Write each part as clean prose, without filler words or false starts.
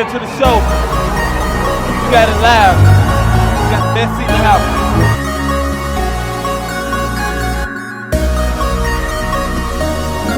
To the show, you gotta laugh. You got the best seat in the house.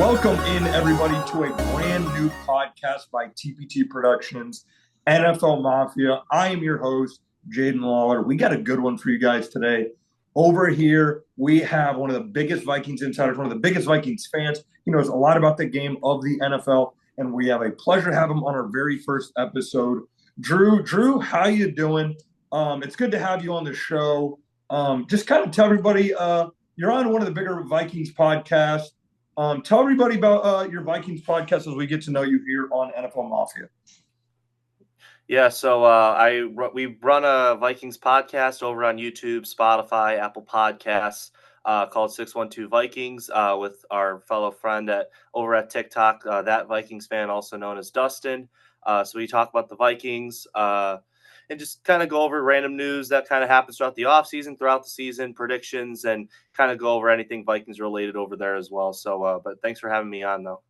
Welcome in, everybody, to a brand new podcast by TPT Productions, NFL Mafia. I am your host, Jaden Lawler. We got a good one for you guys today. Over here, we have one of the biggest Vikings insiders, one of the biggest Vikings fans. He knows a lot about the game of the NFL, and we have a pleasure to have him on our very first episode. Drew, how you doing? It's good to have you on the show. Just kind of tell everybody, you're on one of the bigger Vikings podcasts. Tell everybody about your Vikings podcast as we get to know you here on NFL Mafia. Yeah, so we run a Vikings podcast over on YouTube, Spotify, Apple Podcasts, called 612 Vikings, with our fellow friend over at TikTok, that Vikings fan, also known as Dustin. So we talk about the Vikings and just kind of go over random news that kind of happens throughout the offseason, throughout the season, predictions, and kind of go over anything Vikings related over there as well. So, but thanks for having me on, though.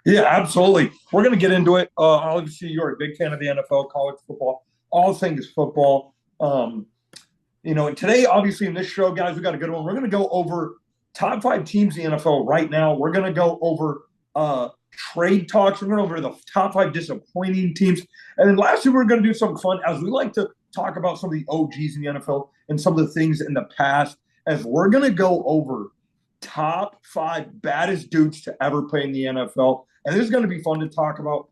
Yeah, absolutely. We're going to get into it. Obviously, you're a big fan of the NFL, college football, all things football. And today, obviously, in this show, guys, we got a good one. We're going to go over top 5 teams in the NFL right now. We're going to go over trade talks. We're going over the top 5 disappointing teams. And then lastly, we're going to do something fun, as we like to talk about some of the OGs in the NFL and some of the things in the past, as we're going to go over top 5 baddest dudes to ever play in the NFL. And this is going to be fun to talk about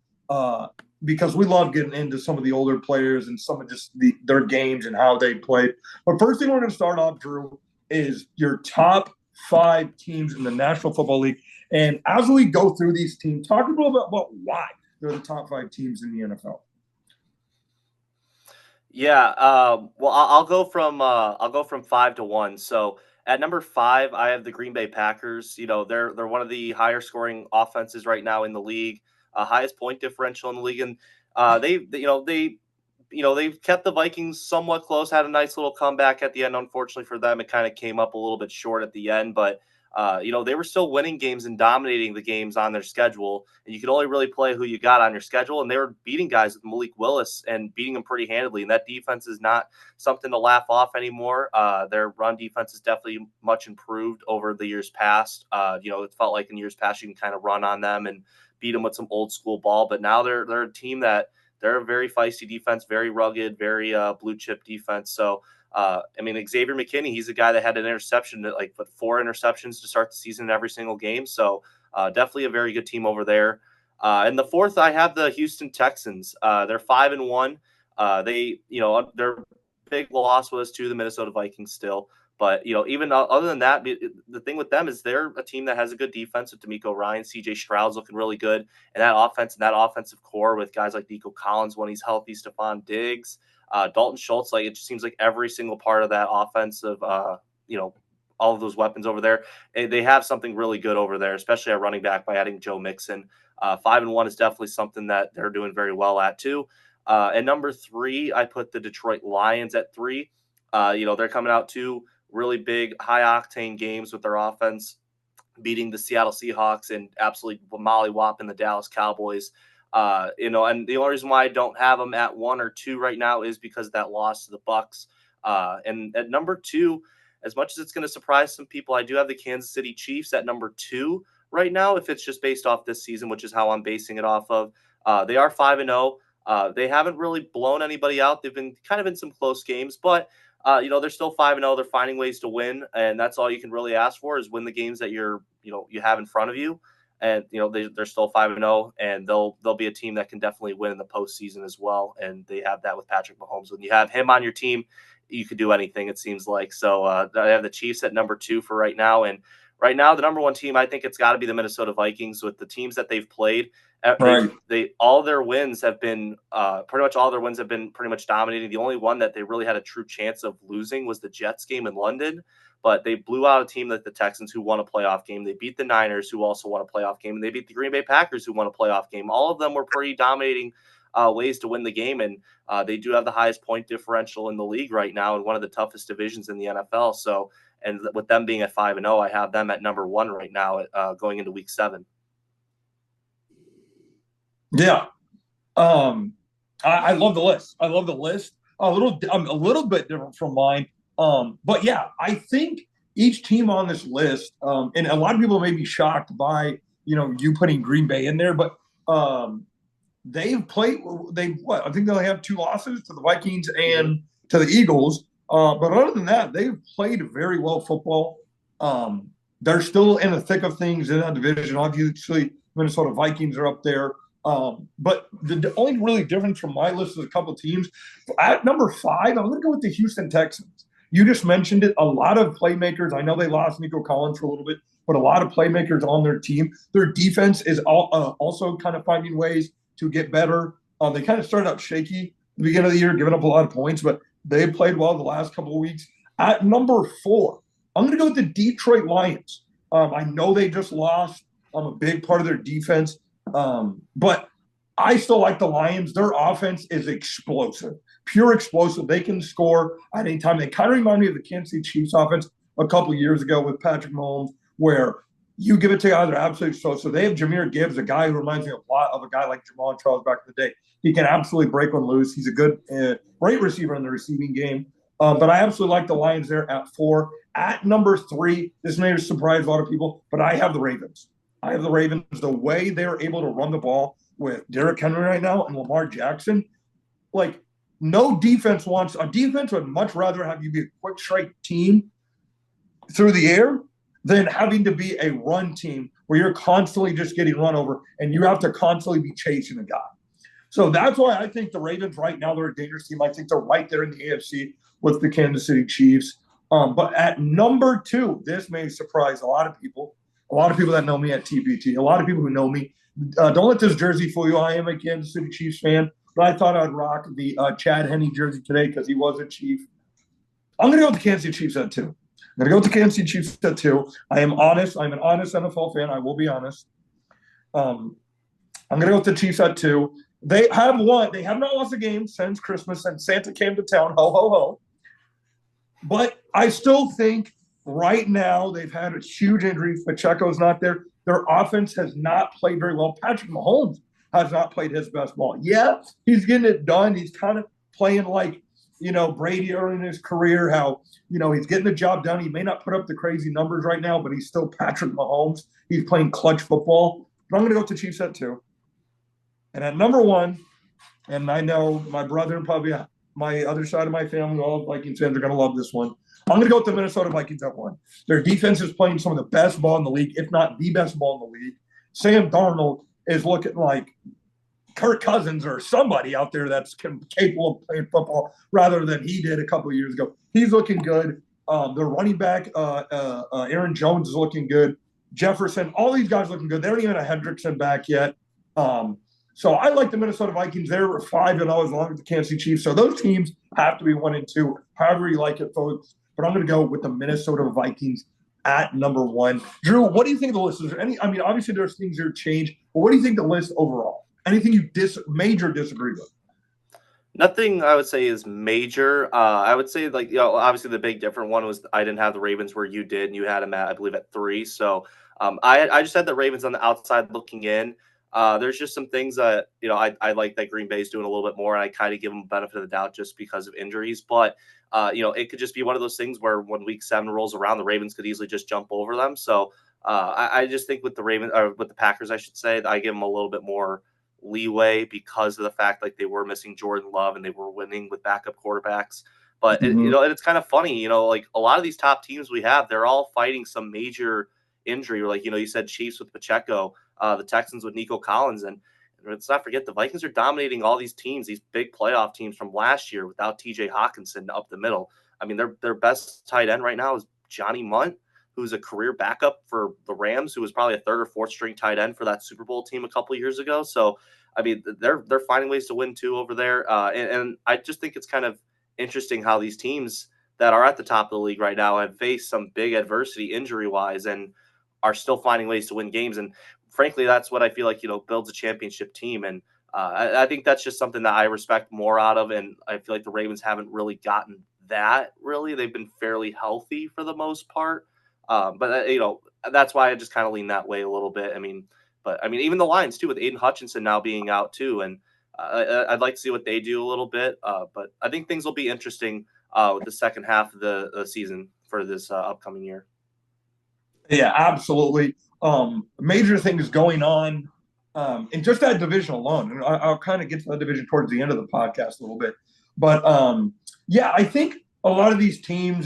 because we love getting into some of the older players and some of just their games and how they played. But first thing we're going to start off, Drew, is your top 5 teams in the National Football League. And as we go through these teams, talk a little bit about why they're the top 5 teams in the NFL. Yeah, well, I'll go from 5 to 1. So at number 5, I have the Green Bay Packers. They're one of the higher scoring offenses right now in the league, highest point differential in the league, and they've kept the Vikings somewhat close. Had a nice little comeback at the end. Unfortunately for them, it kind of came up a little bit short at the end, but they were still winning games and dominating the games on their schedule. And you can only really play who you got on your schedule. And they were beating guys with Malik Willis and beating them pretty handily. And that defense is not something to laugh off anymore. Their run defense is definitely much improved over the years past. It felt like in years past you can kind of run on them and beat them with some old school ball. But now they're a team that they're a very feisty defense, very rugged, very blue chip defense. So, Xavier McKinney, he's a guy that had an interception, 4 interceptions to start the season in every single game. So definitely a very good team over there. And the 4th, I have the Houston Texans. They're 5-1. Their big loss was to the Minnesota Vikings still. But, even other than that, the thing with them is they're a team that has a good defense with D'Amico Ryan, CJ Stroud's looking really good. And that offense and that offensive core with guys like Nico Collins when he's healthy, Stephon Diggs, Dalton Schultz, it just seems like every single part of that offensive, all of those weapons over there, they have something really good over there, especially at running back by adding Joe Mixon. 5-1 is definitely something that they're doing very well at too. And number 3, I put the Detroit Lions at 3. They're coming out 2 really big, high-octane games with their offense, beating the Seattle Seahawks and absolutely molly-whopping the Dallas Cowboys. And the only reason why I don't have them at 1 or 2 right now is because of that loss to the Bucs. And at number 2, as much as it's going to surprise some people, I do have the Kansas City Chiefs at number 2 right now, if it's just based off this season, which is how I'm basing it off of. They are 5-0. They haven't really blown anybody out. They've been kind of in some close games, but they're still 5-0. They're finding ways to win, and that's all you can really ask for is win the games that you have in front of you. And they're still 5-0, and they'll be a team that can definitely win in the postseason as well. And they have that with Patrick Mahomes. When you have him on your team, you could do anything, it seems like. So I have the Chiefs at number 2 for right now. And right now, the number 1 team, I think it's got to be the Minnesota Vikings. With the teams that they've played, all their wins have been pretty much dominating. The only one that they really had a true chance of losing was the Jets game in London. But they blew out a team like the Texans, who won a playoff game. They beat the Niners, who also won a playoff game. And they beat the Green Bay Packers, who won a playoff game. All of them were pretty dominating ways to win the game. And they do have the highest point differential in the league right now and one of the toughest divisions in the NFL. So, and with them being at 5-0, I have them at number 1 right now going into week 7. Yeah. I love the list. I love the list. I'm a little bit different from mine. But yeah, I think each team on this list, and a lot of people may be shocked by you putting Green Bay in there, but they've played. They what? I think they only have 2 losses to the Vikings and to the Eagles. But other than that, they've played very well football. They're still in the thick of things in that division. Obviously, Minnesota Vikings are up there. But the only really difference from my list is a couple of teams. At number 5, I'm going to go with the Houston Texans. You just mentioned it. A lot of playmakers. I know they lost Nico Collins for a little bit, but a lot of playmakers on their team. Their defense is also kind of finding ways to get better. They kind of started out shaky at the beginning of the year, giving up a lot of points, but they played well the last couple of weeks. At number 4, I'm going to go with the Detroit Lions. I know they just lost a big part of their defense. But I still like the Lions. Their offense is explosive, pure explosive. They can score at any time. They kind of remind me of the Kansas City Chiefs offense a couple of years ago with Patrick Mahomes, where you give it to guys that are absolutely explosive. They have Jahmyr Gibbs, a guy who reminds me a lot of a guy like Jamal Charles back in the day. He can absolutely break one loose. He's a good, great receiver in the receiving game. But I absolutely like the Lions there at 4. At number 3, this may surprise a lot of people, but I have the Ravens. I have the Ravens. The way they're able to run the ball with Derrick Henry right now and Lamar Jackson, like no defense wants a defense would much rather have you be a quick strike team through the air than having to be a run team where you're constantly just getting run over and you have to constantly be chasing a guy. So that's why I think the Ravens right now, they're a dangerous team. I think they're right there in the AFC with the Kansas City Chiefs. But at number 2, this may surprise a lot of people. A lot of people that know me at TPT, a lot of people who know me. Don't let this jersey fool you. I am a Kansas City Chiefs fan, but I thought I'd rock the Chad Henne jersey today because he was a Chief. I'm going to go with the Kansas City Chiefs at 2. I'm going to go with the Kansas City Chiefs at 2. I am honest. I'm an honest NFL fan. I will be honest. I'm going to go with the Chiefs at 2. They have won. They have not lost a game since Christmas, and Santa came to town. Ho, ho, ho. But I still think right now they've had a huge injury. Pacheco's not there. Their offense has not played very well. Patrick Mahomes has not played his best ball. Yeah, he's getting it done. He's kind of playing like, Brady early in his career, how, he's getting the job done. He may not put up the crazy numbers right now, but he's still Patrick Mahomes. He's playing clutch football. But I'm going to go with the Chiefs at 2. And at number 1, and I know my brother and probably my other side of my family, all Vikings fans, are going to love this one. I'm going to go with the Minnesota Vikings at 1. Their defense is playing some of the best ball in the league, if not the best ball in the league. Sam Darnold is looking like Kirk Cousins or somebody out there that's capable of playing football rather than he did a couple of years ago. He's looking good. Their running back, Aaron Jones, is looking good. Jefferson, all these guys looking good. They don't even have Hendrickson back yet. So I like the Minnesota Vikings. They're 5-0 as long as the Kansas City Chiefs. So those teams have to be 1 and 2, however you like it, folks. But I'm going to go with the Minnesota Vikings at number 1. Drew, what do you think of the list? Is there obviously there's things that are changed, but what do you think of the list overall? Anything you major disagree with? Nothing I would say is major. I would say, obviously the big different one was I didn't have the Ravens where you did, and you had them at, I believe, at 3. So I just had the Ravens on the outside looking in. There's just some things that, I like that Green Bay's doing a little bit more, and I kind of give them benefit of the doubt just because of injuries. But, it could just be one of those things where when week 7 rolls around, the Ravens could easily just jump over them. So I just think with the Packers, I should say, I give them a little bit more leeway because of the fact they were missing Jordan Love and they were winning with backup quarterbacks. But, and it's kind of funny, a lot of these top teams we have, they're all fighting some major injury. You said Chiefs with Pacheco, the Texans with Nico Collins, and let's not forget the Vikings are dominating all these teams, these big playoff teams from last year without TJ Hawkinson up the middle. I mean, their best tight end right now is Johnny Munt, who's a career backup for the Rams, who was probably a 3rd or 4th string tight end for that Super Bowl team a couple of years ago. So, I mean, they're finding ways to win too over there. And I just think it's kind of interesting how these teams that are at the top of the league right now have faced some big adversity injury wise and are still finding ways to win games. And frankly, that's what I feel like, builds a championship team. And I think that's just something that I respect more out of. And I feel like the Ravens haven't really gotten that really. They've been fairly healthy for the most part. But that's why I just kind of lean that way a little bit. Even the Lions too, with Aiden Hutchinson now being out too. And I'd like to see what they do a little bit, but I think things will be interesting with the second half of the season for this upcoming year. Yeah, absolutely. Major things going on in just that division alone. And I'll kind of get to that division towards the end of the podcast a little bit. But yeah, I think a lot of these teams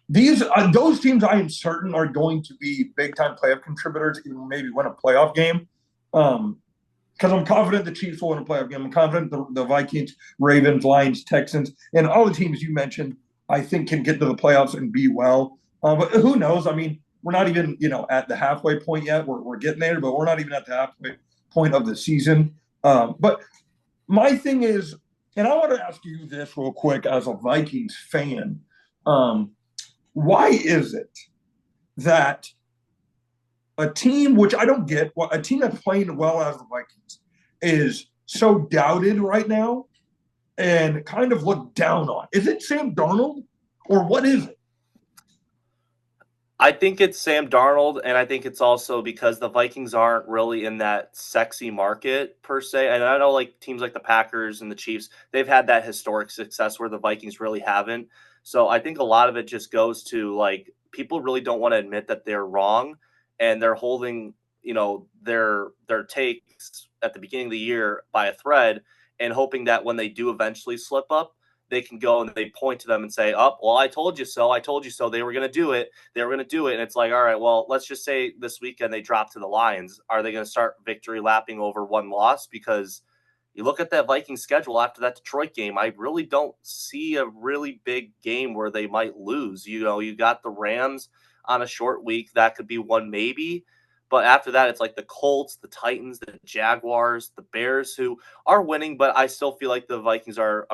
those teams I am certain are going to be big time playoff contributors, even maybe win a playoff game. Because I'm confident the Chiefs will win a playoff game. I'm confident the Vikings, Ravens, Lions, Texans, and all the teams you mentioned, I think can get to the playoffs and be well. But who knows? I mean, we're not even at the halfway point yet. We're getting there, but we're not even at the halfway point of the season. But my thing is, and I want to ask you this real quick as a Vikings fan. Why is it that a team, which I don't get, a team that's playing well as the Vikings is so doubted right now and kind of looked down on? Is it Sam Darnold or what is it? I think it's Sam Darnold, and I think it's also because the Vikings aren't really in that sexy market per se. And I know like teams like the Packers and the Chiefs, they've had that historic success where the Vikings really haven't. So I think a lot of it just goes to like people really don't want to admit that they're wrong, and they're holding their takes at the beginning of the year by a thread, and hoping that when they do eventually slip up, they can go and they point to them and say, "Oh, well, I told you so. I told you so. They were going to do it. They were going to do it." And it's like, all right, well, let's just say this weekend they drop to the Lions. Are they going to start victory lapping over one loss? Because you look at that Viking schedule after that Detroit game, I really don't see a really big game where they might lose. You got the Rams on a short week. That could be one maybe. But after that, it's like the Colts, the Titans, the Jaguars, the Bears, who are winning, but I still feel like the Vikings are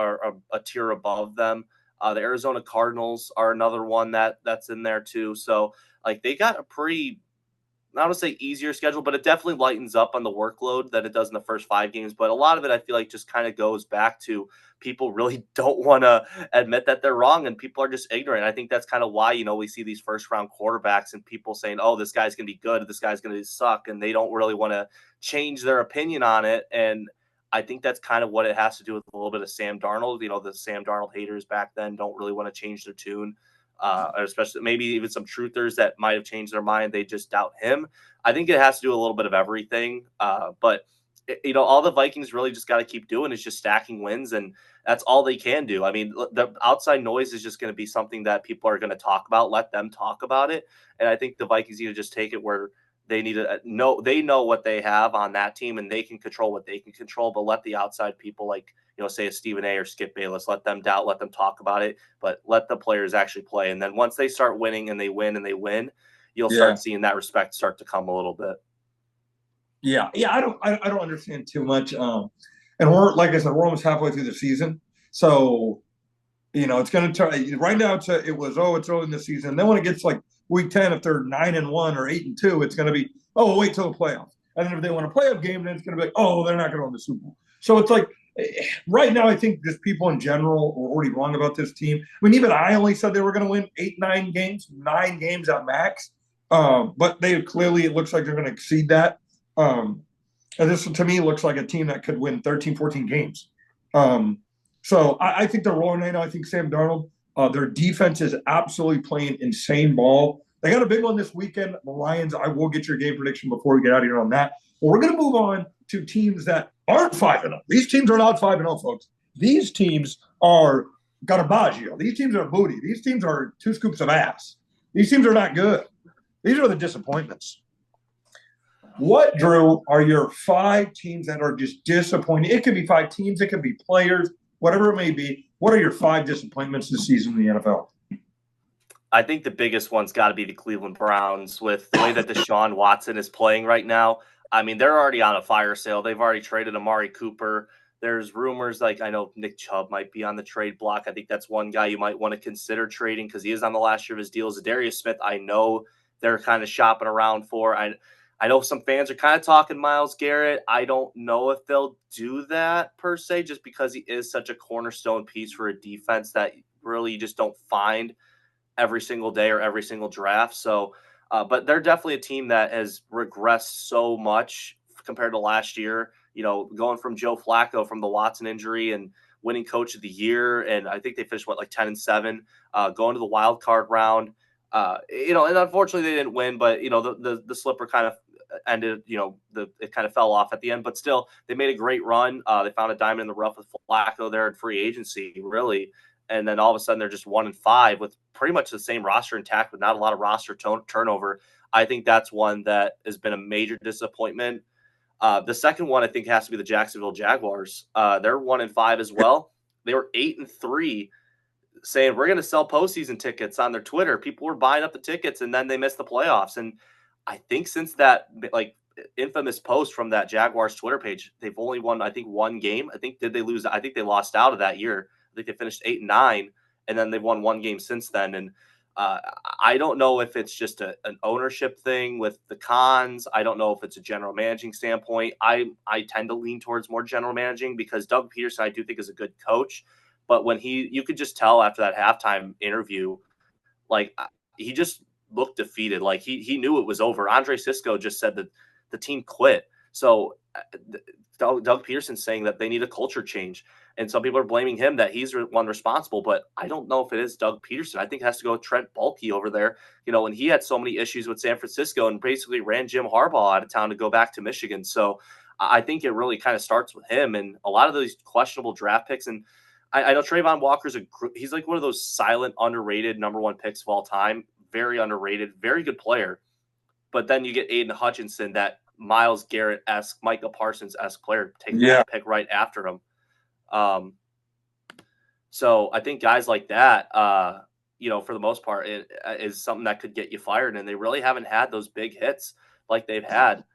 a tier above them. The Arizona Cardinals are another one that's in there too. So like they got a pretty, I don't want to say easier schedule, but it definitely lightens up on the workload that it does in the first 5 games. But a lot of it, I feel like, just kind of goes back to people really don't want to admit that they're wrong, and people are just ignorant. I think that's kind of why, we see these first round quarterbacks and people saying, oh, this guy's going to be good, this guy's going to suck, and they don't really want to change their opinion on it. And I think that's kind of what it has to do with a little bit of Sam Darnold. The Sam Darnold haters back then don't really want to change their tune. Especially maybe even some truthers that might have changed their mind. They just doubt him. I think it has to do a little bit of everything. But all the Vikings really just got to keep doing is just stacking wins, and that's all they can do. I mean, the outside noise is just going to be something that people are going to talk about. Let them talk about it. And I think the Vikings need to just take it where they need to know they know what they have on that team, and they can control what they can control, but let the outside people like, say a Stephen A or Skip Bayless, let them doubt, let them talk about it, but let the players actually play. And then once they start winning and they win, you'll start seeing that respect start to come a little bit. Yeah. I don't understand too much. And we're, like I said, we're almost halfway through the season. So, it's going to turn right now. It's early in the season. Then when it gets like week 10, if they're 9-1 or 8-2, it's going to be, oh, wait till the playoffs. And then if they want a playoff game, then it's going to be like, oh, they're not going to win the Super Bowl. So it's like right now, I think just people in general are already wrong about this team. I mean, even I only said they were going to win 9 games at max. But it looks like they're going to exceed that. And this, to me, looks like a team that could win 13, 14 games. So I think they're rolling right now. I think Sam Darnold, their defense is absolutely playing insane ball. They got a big one this weekend. The Lions, I will get your game prediction before we get out of here on that. But we're going to move on to teams that aren't 5-0. These teams are not 5-0, folks. These teams are Garbaggio. These teams are booty. These teams are 2 scoops of ass. These teams are not good. These are the disappointments. What, Drew, are your 5 teams that are just disappointing? It could be 5 teams. It could be players, whatever it may be. What are your 5 disappointments this season in the NFL? I think the biggest one's got to be the Cleveland Browns with the way that Deshaun Watson is playing right now. I mean, they're already on a fire sale. They've already traded Amari Cooper. There's rumors like I know Nick Chubb might be on the trade block. I think that's one guy you might want to consider trading because he is on the last year of his deal. Zadarius Smith, I know they're kind of shopping around for. I know some fans are kind of talking Myles Garrett. I don't know if they'll do that per se, just because he is such a cornerstone piece for a defense that really you just don't find every single day or every single draft. So, but they're definitely a team that has regressed so much compared to last year. going from Joe Flacco from the Watson injury and winning coach of the year. And I think they finished like 10-7, going to the wild card round. And unfortunately they didn't win, but the slipper kind of ended, it kind of fell off at the end, but still they made a great run. They found a diamond in the rough with Flacco there in free agency, really. And then all of a sudden they're just 1-5 with pretty much the same roster intact, but not a lot of roster turnover. I think that's one that has been a major disappointment. The second one I think has to be the Jacksonville Jaguars. They're 1-5 as well. They were 8-3, saying we're going to sell postseason tickets on their Twitter. People were buying up the tickets, and then they missed the playoffs. And I think since that infamous post from that Jaguars Twitter page, they've only won, I think, one game. Did they lose? I think they lost out of that year. I think they finished 8-9, and then they've won one game since then. And I don't know if it's just an ownership thing with the Cons. I don't know if it's a general managing standpoint. I tend to lean towards more general managing because Doug Peterson I do think is a good coach. But when you could just tell after that halftime interview, he just looked defeated. Like he knew it was over. Andre Sisco just said that the team quit. So Doug Peterson's saying that they need a culture change. And some people are blaming him that he's one responsible, but I don't know if it is Doug Peterson. I think it has to go with Trent Baalke over there. And he had so many issues with San Francisco and basically ran Jim Harbaugh out of town to go back to Michigan. So I think it really kind of starts with him and a lot of those questionable draft picks. And I know Trayvon Walker's he's like one of those silent, underrated #1 picks of all time. Very underrated, very good player. But then you get Aiden Hutchinson, that Myles Garrett-esque, Micah Parsons-esque player, take that pick right after him. So I think guys like that, for the most part, it is something that could get you fired. And they really haven't had those big hits like they've had.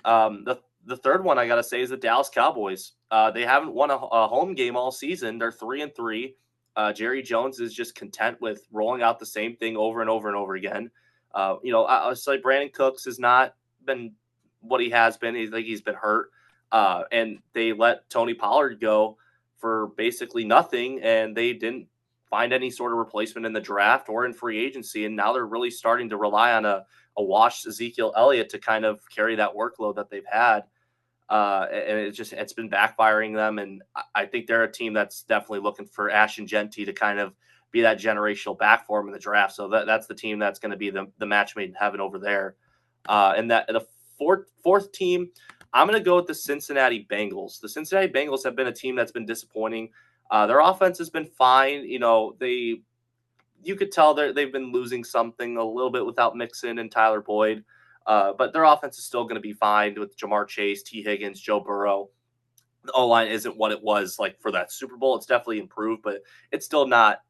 The third one I got to say is the Dallas Cowboys. They haven't won a home game all season. They're 3-3. Jerry Jones is just content with rolling out the same thing over and over and over again. I say Brandon Cooks has not been what he has been. He's been hurt. And they let Tony Pollard go for basically nothing, and they didn't find any sort of replacement in the draft or in free agency. And now they're really starting to rely on a washed Ezekiel Elliott to kind of carry that workload that they've had. And it's been backfiring them. And I think they're a team that's definitely looking for Ashton Genty to kind of be that generational back for him in the draft. So that's the team that's going to be the match made in heaven over there. And that the fourth team, I'm going to go with the Cincinnati Bengals. The Cincinnati Bengals have been a team that's been disappointing. Their offense has been fine. You could tell they've been losing something a little bit without Mixon and Tyler Boyd. But their offense is still going to be fine with Jamar Chase, T. Higgins, Joe Burrow. The O-line isn't what it was like for that Super Bowl. It's definitely improved, but it's still not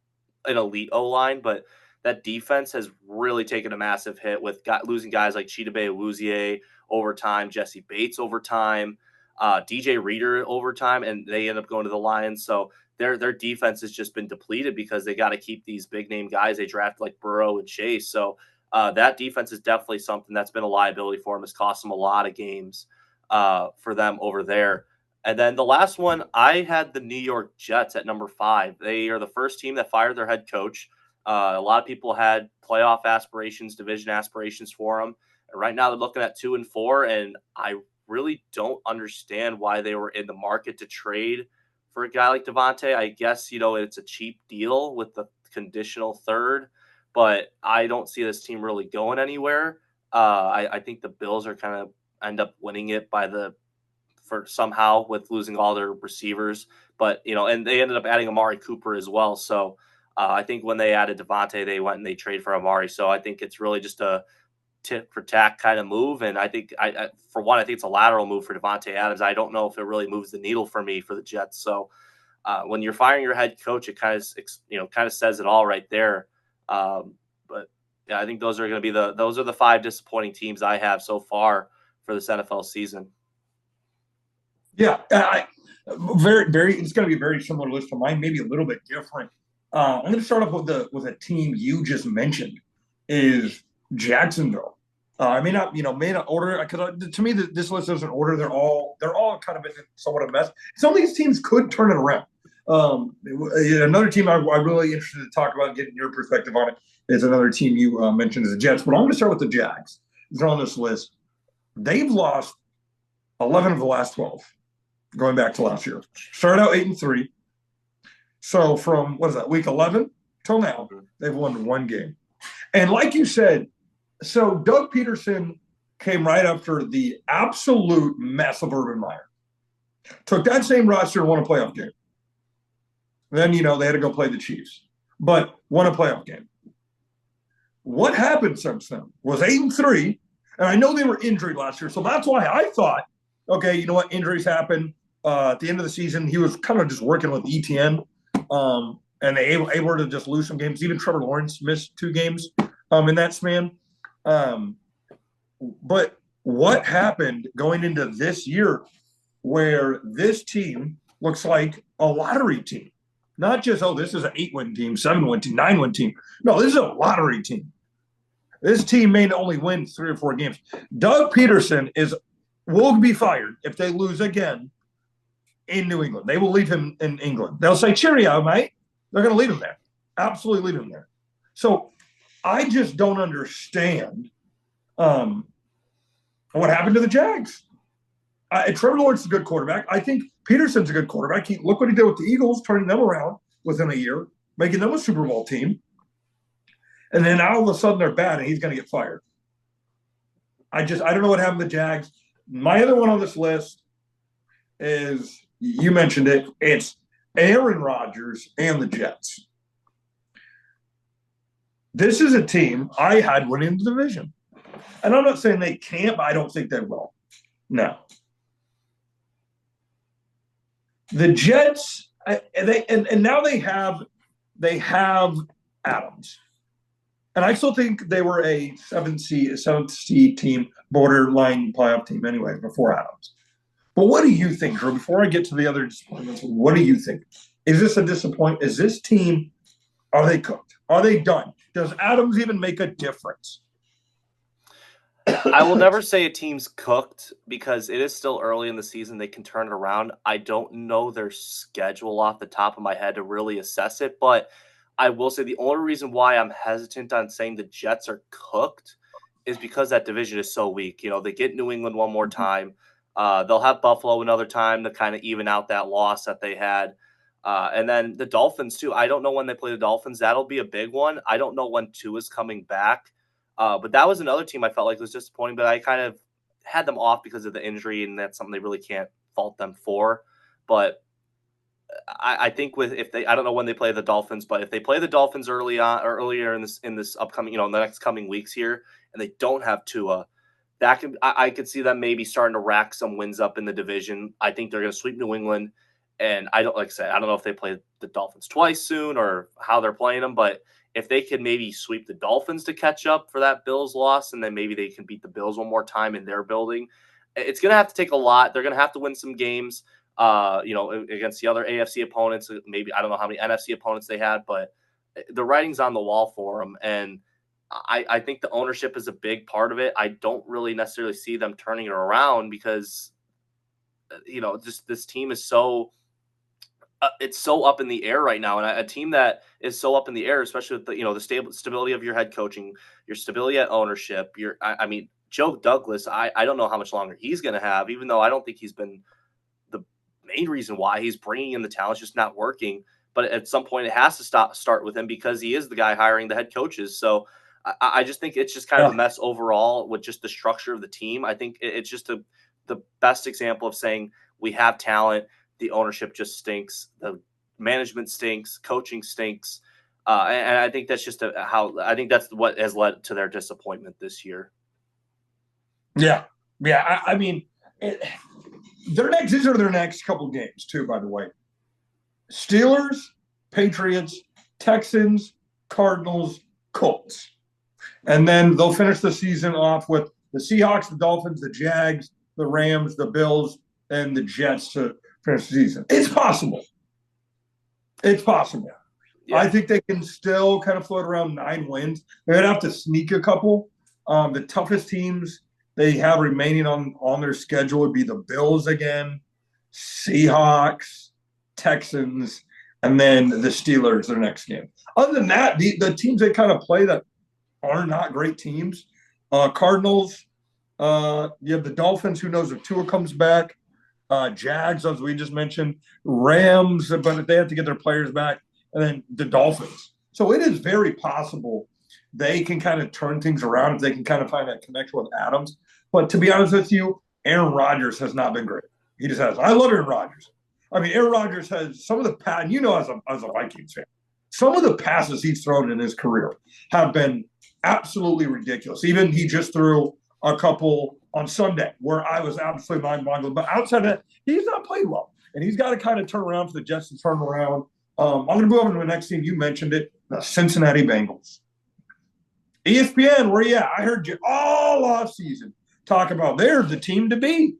an elite O-line. But that defense has really taken a massive hit with losing guys like Chidobe Awuzie over time, Jesse Bates over time, DJ Reader over time, and they end up going to the Lions. So their defense has just been depleted because they got to keep these big name guys they draft like Burrow and Chase. So that defense is definitely something that's been a liability for them. It's cost them a lot of games for them over there. And then the last one, I had the New York Jets at number 5. They are the first team that fired their head coach. A lot of people had playoff aspirations, division aspirations for them. And right now they're looking at 2-4, and I really don't understand why they were in the market to trade for a guy like Devontae. I guess, it's a cheap deal with the conditional third, but I don't see this team really going anywhere. I think the Bills are kind of end up winning it for somehow with losing all their receivers, but and they ended up adding Amari Cooper as well. So I think when they added Devontae, they went and they traded for Amari. So I think it's really just a tit for tat kind of move. And I think for one, I think it's a lateral move for Devontae Adams. I don't know if it really moves the needle for me for the Jets. So when you're firing your head coach, it kind of says it all right there. But yeah, I think those are going to be those are the 5 disappointing teams I have so far for this NFL season. Yeah, very. It's going to be a very similar list to mine, maybe a little bit different. I'm going to start off with a team you just mentioned, is Jacksonville. I may not order, because to me this list doesn't order. They're all kind of in somewhat a mess. Some of these teams could turn it around. Another team I'm really interested to talk about, getting your perspective on it, is another team you mentioned is the Jets. But I'm going to start with the Jags. They're on this list. They've lost 11 of the last 12. going back to last year. Started out 8-3. So from, what is that, week 11 till now, they've won 1 game. And like you said, so Doug Peterson came right after the absolute mess of Urban Meyer. Took that same roster and won a playoff game. Then, they had to go play the Chiefs, but won a playoff game. What happened since then was 8-3, and I know they were injured last year, so that's why I thought, okay, you know what, injuries happen. At the end of the season, he was kind of just working with ETN, and they able to just lose some games. Even Trevor Lawrence missed 2 games in that span. But what happened going into this year where this team looks like a lottery team? Not just, this is an 8-win team, 7-win team, 9-win team. No, this is a lottery team. This team may only win 3 or 4 games. Doug Peterson will be fired if they lose again in New England. They will leave him in England. They'll say, cheerio, mate. They're going to leave him there. Absolutely leave him there. So I just don't understand what happened to the Jags. Trevor Lawrence is a good quarterback. I think Peterson's a good quarterback. Look what he did with the Eagles, turning them around within a year, making them a Super Bowl team. And then all of a sudden they're bad and he's going to get fired. I don't know what happened to the Jags. My other one on this list is, you mentioned it, it's Aaron Rodgers and the Jets. This is a team I had winning the division. And I'm not saying they can't, but I don't think they will. No. The Jets, and now they have Adams. And I still think they were a seventh seed team, borderline playoff team anyway, before Adams. But what do you think, Drew? Before I get to the other disappointments, what do you think? Is this a disappointment? Is this team, are they cooked? Are they done? Does Adams even make a difference? I will never say a team's cooked because it is still early in the season. They can turn it around. I don't know their schedule off the top of my head to really assess it, but I will say the only reason why I'm hesitant on saying the Jets are cooked is because that division is so weak. They get New England one more time. They'll have Buffalo another time to kind of even out that loss that they had. And then the Dolphins, too. I don't know when they play the Dolphins. That'll be a big one. I don't know when Tua is coming back. But that was another team I felt like was disappointing, but I kind of had them off because of the injury, and that's something they really can't fault them for. But I think I don't know when they play the Dolphins, but if they play the Dolphins early on or earlier in this upcoming, in the next coming weeks here, and they don't have Tua, I could see them maybe starting to rack some wins up in the division. I think they're going to sweep New England, and I don't know if they play the Dolphins twice soon or how they're playing them, but if they could maybe sweep the Dolphins to catch up for that Bills loss, and then maybe they can beat the Bills one more time in their building, it's going to have to take a lot. They're going to have to win some games, against the other AFC opponents. Maybe, I don't know how many NFC opponents they had, but the writing's on the wall for them. And I think the ownership is a big part of it. I don't really necessarily see them turning it around because, just this team is so it's so up in the air right now. And a team that is so up in the air, especially with the stability of your head coaching, your stability at ownership, Joe Douglas, I don't know how much longer he's going to have, even though I don't think he's been the main reason why. He's bringing in the talent. It's just not working. But at some point it has to start with him because he is the guy hiring the head coaches. So I just think it's just kind of a mess overall with just the structure of the team. I think it's just the best example of saying we have talent. The ownership just stinks. The management stinks. Coaching stinks. And I think that's just I think that's what has led to their disappointment this year. Yeah. Yeah. These are their next couple of games too, by the way. Steelers, Patriots, Texans, Cardinals, Colts. And then they'll finish the season off with the Seahawks, the Dolphins, the Jags, the Rams, the Bills, and the Jets to finish the season. It's possible. It's possible. Yeah. I think they can still kind of float around 9 wins. They'd have to sneak a couple. The toughest teams they have remaining on their schedule would be the Bills again, Seahawks, Texans, and then the Steelers their next game. Other than that, the teams they kind of play that are not great teams. Cardinals, you have the Dolphins, who knows if Tua comes back. Jags, as we just mentioned, Rams, but they have to get their players back, and then the Dolphins. So it is very possible they can kind of turn things around if they can kind of find that connection with Adams. But to be honest with you, Aaron Rodgers has not been great. He just has. I love Aaron Rodgers. I mean, Aaron Rodgers has some of the pass, as a Vikings fan, some of the passes he's thrown in his career have been absolutely ridiculous. Even he just threw a couple on Sunday where I was absolutely mind-boggling. But outside of that, he's not played well. And he's got to kind of turn around for the Jets to turn around. I'm going to move on to the next team. You mentioned it, the Cincinnati Bengals. ESPN, where you at? I heard you all offseason talk about they're the team to beat.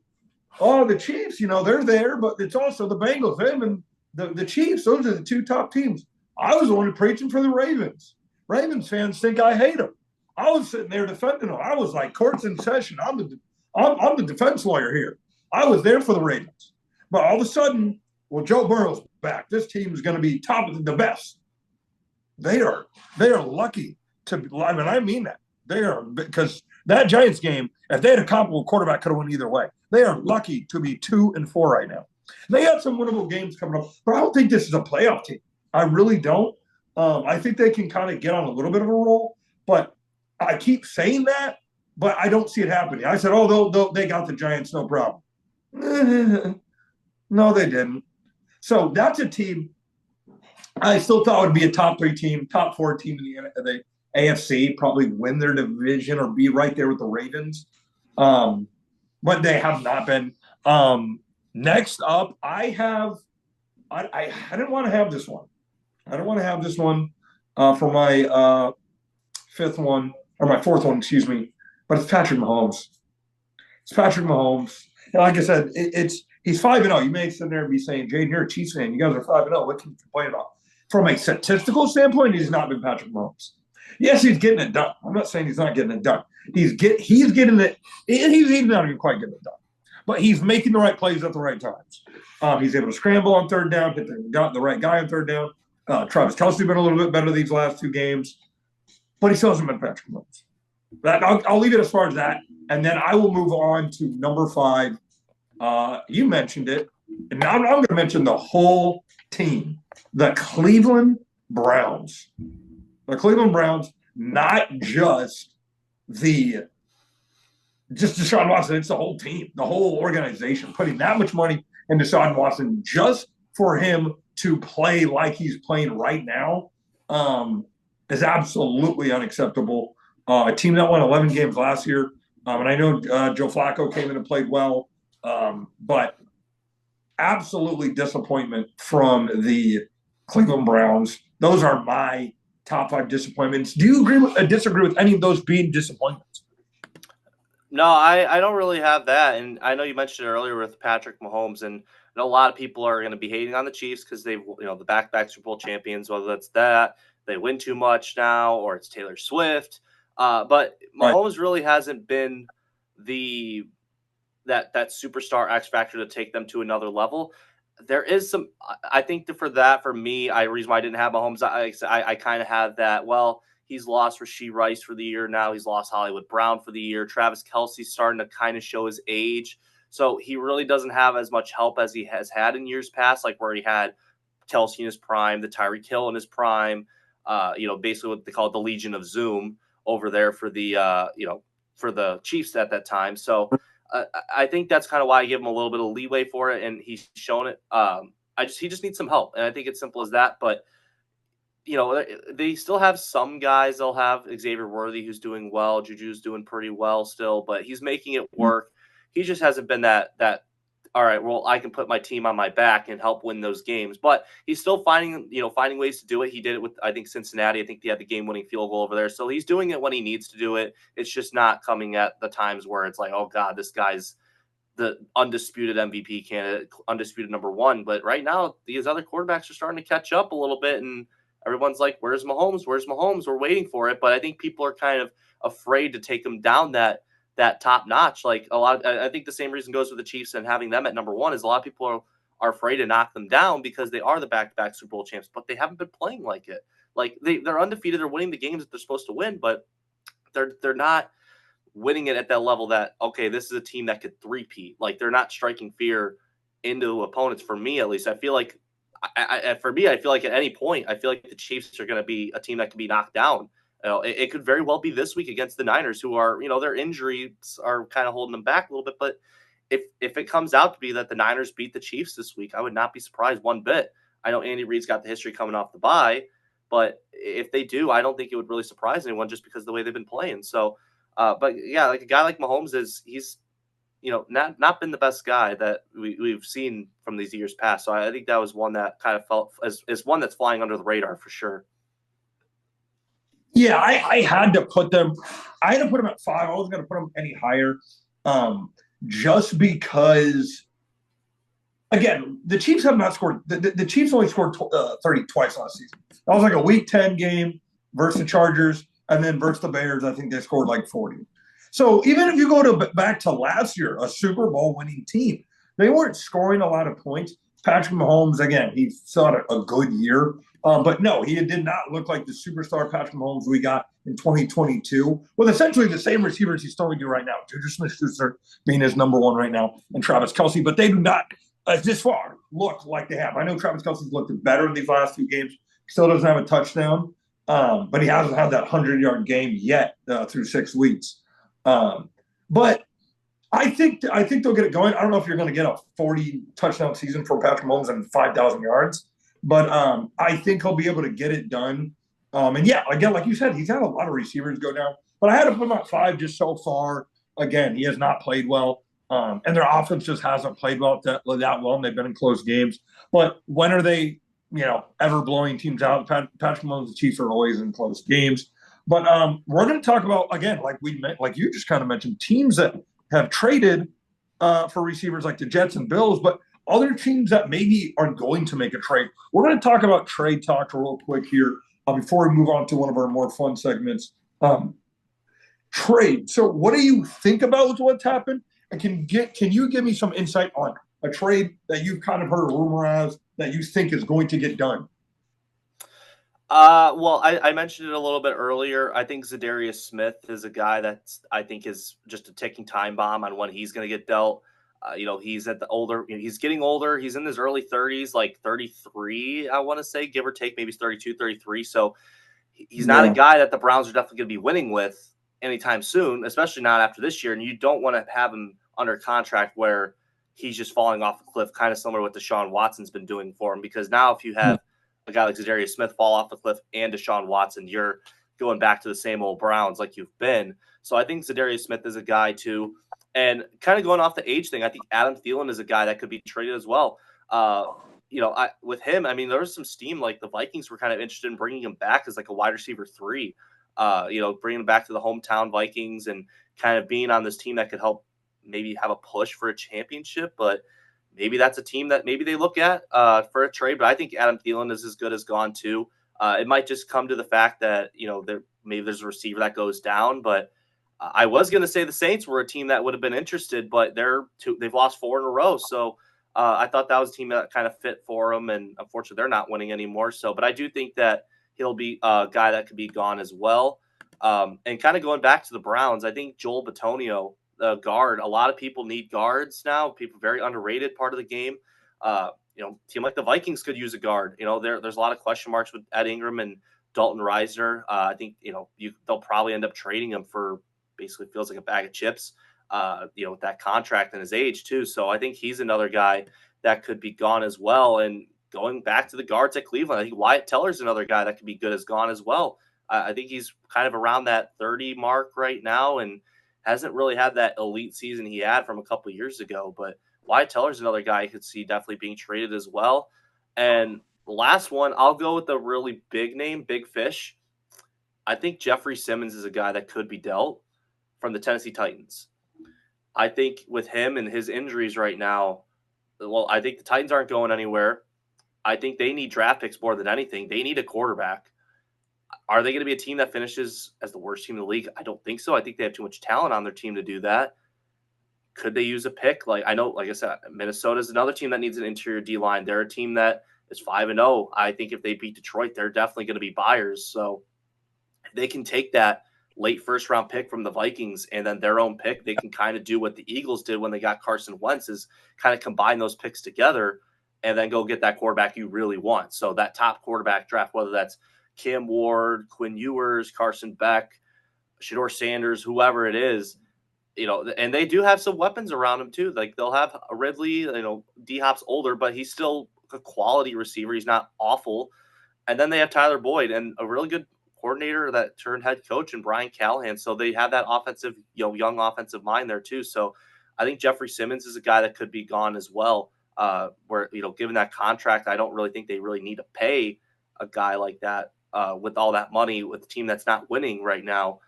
Oh, the Chiefs, they're there, but it's also the Bengals, them and the Chiefs. Those are the two top teams. I was the one preaching for the Ravens. Ravens fans think I hate them. I was sitting there defending them. I was like, court's in session. I'm the defense lawyer here. I was there for the Ravens. But all of a sudden, well, Joe Burrow's back. This team is going to be top of the best. They are lucky to. I mean that. They are, because that Giants game, if they had a comparable quarterback, could have won either way. They are lucky to be 2-4 right now. They have some winnable games coming up, but I don't think this is a playoff team. I really don't. I think they can kind of get on a little bit of a roll, but I keep saying that, but I don't see it happening. I said, they got the Giants, no problem. No, they didn't. So that's a team I still thought would be a top 3 team, top 4 team in the AFC, probably win their division or be right there with the Ravens. But they have not been. Next up, I didn't want to have this one. I don't want to have this one for my 5th one, or my 4th one, excuse me. But it's Patrick Mahomes. It's Patrick Mahomes. And like I said, he's 5-0. You may sit there and be saying, Jaden, you're a Chiefs fan. You guys are 5-0. What can you complain about? From a statistical standpoint, he's not been Patrick Mahomes. Yes, he's getting it done. I'm not saying he's not getting it done. He's getting it. He's not even quite getting it done. But he's making the right plays at the right times. He's able to scramble on 3rd down, hit the right guy on 3rd down. Travis Kelce been a little bit better these last 2 games. But he still hasn't been Patrick Mahomes. I'll leave it as far as that. And then I will move on to number 5. You mentioned it. And now I'm going to mention the whole team. The Cleveland Browns. The Cleveland Browns, not just Deshaun Watson, it's the whole team, the whole organization, putting that much money in Deshaun Watson just for him to play like he's playing right now is absolutely unacceptable. A team that won 11 games last year, and I know Joe Flacco came in and played well, but absolutely disappointment from the Cleveland Browns. Those are my top 5 disappointments. Do you disagree with any of those being disappointments? No, I don't really have that. And I know you mentioned it earlier with Patrick Mahomes, and I know a lot of people are going to be hating on the Chiefs because they've, the back-to-back Super Bowl champions, whether that's that, they win too much now, or it's Taylor Swift. But Mahomes really hasn't been that superstar X factor to take them to another level. There is some, I think for me, the reason why I didn't have Mahomes, I kind of have that. Well, he's lost Rashee Rice for the year now. He's lost Hollywood Brown for the year. Travis Kelce's starting to kind of show his age. So he really doesn't have as much help as he has had in years past, like where he had Kelce in his prime, the Tyreek Hill in his prime, basically what they call the Legion of Zoom over there for the, for the Chiefs at that time. So I think that's kind of why I give him a little bit of leeway for it, and he's shown it. He just needs some help, and I think it's simple as that. But they still have some guys. They'll have Xavier Worthy, who's doing well. Juju's doing pretty well still, but he's making it work. He just hasn't been that. All right, well, I can put my team on my back and help win those games. But he's still finding ways to do it. He did it with, I think, Cincinnati. I think he had the game-winning field goal over there. So he's doing it when he needs to do it. It's just not coming at the times where it's like, oh, God, this guy's the undisputed MVP candidate, undisputed number 1. But right now, these other quarterbacks are starting to catch up a little bit, and everyone's like, where's Mahomes? Where's Mahomes? We're waiting for it. But I think people are kind of afraid to take him down that top notch. Like I think the same reason goes with the Chiefs and having them at number 1 is a lot of people are afraid to knock them down because they are the back-to-back Super Bowl champs, but they haven't been playing like it. Like they're undefeated. They're winning the games that they're supposed to win, but they're not winning it at that level that, okay, this is a team that could three-peat. Like they're not striking fear into opponents. For me, at least, I feel like I feel like at any point, I feel like the Chiefs are going to be a team that can be knocked down. It could very well be this week against the Niners, who are, their injuries are kind of holding them back a little bit. But if it comes out to be that the Niners beat the Chiefs this week, I would not be surprised one bit. I know Andy Reid's got the history coming off the bye, but if they do, I don't think it would really surprise anyone just because of the way they've been playing. So, but yeah, like a guy like Mahomes he's not been the best guy that we've seen from these years past. So I think that was one that kind of felt as one that's flying under the radar for sure. Yeah, I had to put them. I had to put them at 5. I wasn't going to put them any higher, just because. Again, the Chiefs have not scored. The Chiefs only scored 30 twice last season. That was like a Week 10 game versus the Chargers, and then versus the Bears, I think they scored like 40. So even if you go back to last year, a Super Bowl winning team, they weren't scoring a lot of points. Patrick Mahomes, again, he still had a good year. But no, he did not look like the superstar Patrick Mahomes we got in 2022 with essentially the same receivers he's throwing to right now. Juju Smith-Schuster being his number 1 right now, and Travis Kelce. But they do not, this far, look like they have. I know Travis Kelce's looked better in these last 2 games. Still doesn't have a touchdown, but he hasn't had that 100-yard game yet through 6 weeks. But I think they'll get it going. I don't know if you're going to get a 40 touchdown season for Patrick Mahomes and 5,000 yards, but I think he'll be able to get it done. And yeah, again, like you said, he's had a lot of receivers go down, but I had to put him at 5 just so far. Again, he has not played well, and their offense just hasn't played well that well. And they've been in close games, but when are they, ever blowing teams out? Patrick Mahomes, the Chiefs are always in close games. But we're going to talk about, again, like you just kind of mentioned, teams that have traded for receivers like the Jets and Bills, but other teams that maybe are going to make a trade. We're going to talk about trade talk real quick here before we move on to one of our more fun segments. Trade. So what do you think about what's happened? And can you give me some insight on a trade that you've kind of heard a rumor as that you think is going to get done? Well, I mentioned it a little bit earlier. I think Zadarius Smith is a guy that I think is just a ticking time bomb on when he's going to get dealt. He's at the older, he's getting older. He's in his early 30s, like 33, I want to say, give or take. Maybe he's 32, 33. So he's not a guy that the Browns are definitely going to be winning with anytime soon, especially not after this year. And you don't want to have him under contract where he's just falling off a cliff, kind of similar to what Deshaun Watson's been doing for him. Because now if you have a guy like Zadarius Smith fall off the cliff and Deshaun Watson, you're going back to the same old Browns like you've been. So I think Zadarius Smith is a guy too. And kind of going off the age thing, I think Adam Thielen is a guy that could be traded as well. With him, I mean, there was some steam. Like the Vikings were kind of interested in bringing him back as like a wide receiver 3. Bringing him back to the hometown Vikings and kind of being on this team that could help maybe have a push for a championship. But maybe that's a team that maybe they look at for a trade. But I think Adam Thielen is as good as gone too. It might just come to the fact that maybe there's a receiver that goes down, but. I was going to say the Saints were a team that would have been interested, but they've lost 4 in a row. So I thought that was a team that kind of fit for them, and unfortunately they're not winning anymore. So, but I do think that he'll be a guy that could be gone as well. And kind of going back to the Browns, I think Joel Bitonio, the guard, a lot of people need guards now. People very underrated part of the game. Team like the Vikings could use a guard. There's a lot of question marks with Ed Ingram and Dalton Risner. I think they'll probably end up trading him for. Basically feels like a bag of chips, with that contract and his age too. So I think he's another guy that could be gone as well. And going back to the guards at Cleveland, I think Wyatt Teller's another guy that could be good as gone as well. I think he's kind of around that 30 mark right now and hasn't really had that elite season he had from a couple of years ago. But Wyatt Teller's another guy I could see definitely being traded as well. And the last one, I'll go with the really big name, big fish. I think Jeffrey Simmons is a guy that could be dealt from the Tennessee Titans. I think with him and his injuries right now, I think the Titans aren't going anywhere. I think they need draft picks more than anything. They need a quarterback. Are they going to be a team that finishes as the worst team in the league? I don't think so. I think they have too much talent on their team to do that. Could they use a pick? Like I said, Minnesota is another team that needs an interior D-line. They're a team that is 5-0. I think if they beat Detroit, they're definitely going to be buyers. So if they can take that late first round pick from the Vikings and then their own pick, they can kind of do what the Eagles did when they got Carson Wentz, is kind of combine those picks together and then go get that quarterback you really want. So that top quarterback draft, whether that's Cam Ward, Quinn Ewers, Carson Beck, Shador Sanders, whoever it is, and they do have some weapons around him too. Like they'll have a Ridley, D-Hop's older, but he's still a quality receiver. He's not awful. And then they have Tyler Boyd and a really good coordinator that turned head coach, and Brian Callahan. So they have that offensive, young offensive mind there too. So I think Jeffrey Simmons is a guy that could be gone as well. Where, given that contract, I don't really think they really need to pay a guy like that with all that money with a team that's not winning right now.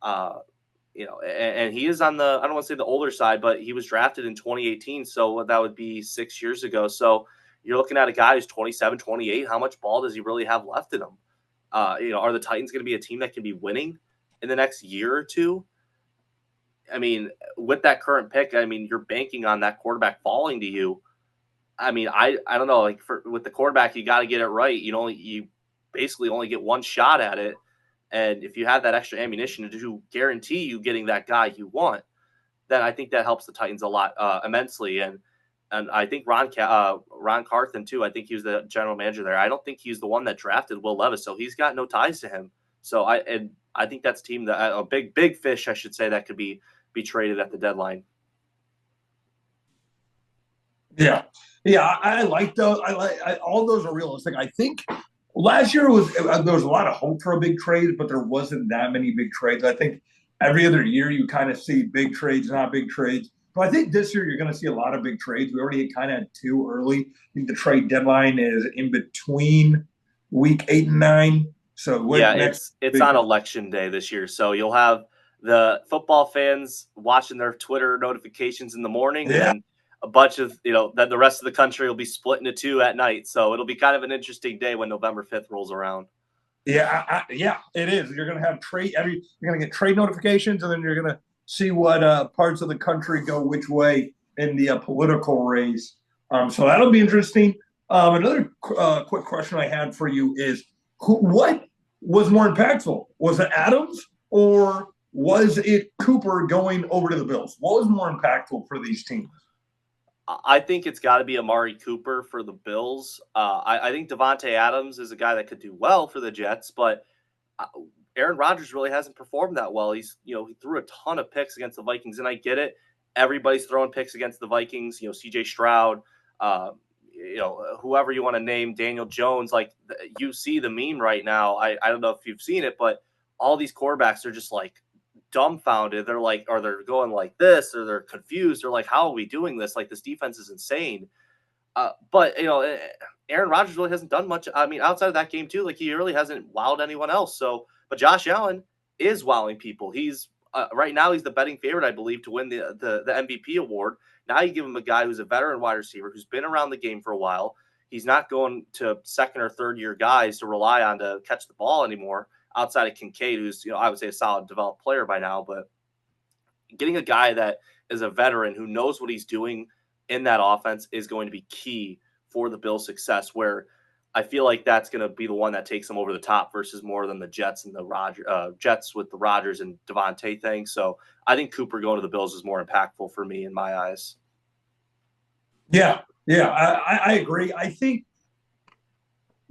And he is on the, I don't want to say the older side, but he was drafted in 2018. So that would be 6 years ago. So you're looking at a guy who's 27, 28. How much ball does he really have left in him? Are the Titans going to be a team that can be winning in the next year or two? I mean, with that current pick, I mean, you're banking on that quarterback falling to you. I mean, I don't know. Like with the quarterback, you got to get it right. You basically only get one shot at it. And if you have that extra ammunition to guarantee you getting that guy you want, then I think that helps the Titans a lot immensely. And I think Ron Carthen too. I think he was the general manager there. I don't think he's the one that drafted Will Levis, so he's got no ties to him. So I think that's a team that a big fish, I should say, that could be traded at the deadline. Yeah, I like those. All those are realistic. I think last year there was a lot of hope for a big trade, but there wasn't that many big trades. I think every other year you kind of see big trades, not big trades. But I think this year you're going to see a lot of big trades. We already kind of had two early. I think the trade deadline is in between week 8 and 9. So it's on election day this year. So you'll have the football fans watching their Twitter notifications in the morning, and then a bunch of, then the rest of the country will be split into two at night. So it'll be kind of an interesting day when November 5th rolls around. Yeah, it is. You're going to have you're going to get trade notifications, and then you're going to see what parts of the country go which way in the political race. So that'll be interesting. Another quick question I had for you is, what was more impactful? Was it Adams or was it Cooper going over to the Bills? What was more impactful for these teams? I think it's got to be Amari Cooper for the Bills. I think Devontae Adams is a guy that could do well for the Jets, but Aaron Rodgers really hasn't performed that well. He threw a ton of picks against the Vikings, and I get it. Everybody's throwing picks against the Vikings. CJ Stroud, whoever you want to name, Daniel Jones. Like, you see the meme right now. I don't know if you've seen it, but all these quarterbacks are just like dumbfounded. They're like, or they're going like this, or they're confused. They're like, how are we doing this? Like, this defense is insane. But Aaron Rodgers really hasn't done much. I mean, outside of that game too, like, he really hasn't wowed anyone else. So, but Josh Allen is wowing people. He's right now he's the betting favorite, I believe, to win the MVP award. Now you give him a guy who's a veteran wide receiver who's been around the game for a while. He's not going to second or third year guys to rely on to catch the ball anymore, outside of Kincaid, who's, I would say, a solid developed player by now. But getting a guy that is a veteran who knows what he's doing in that offense is going to be key for the Bills' success, where I feel like that's going to be the one that takes them over the top versus more than the Jets and the Jets with the Rodgers and Devontae thing. So I think Cooper going to the Bills is more impactful for me in my eyes. Yeah, I agree. I think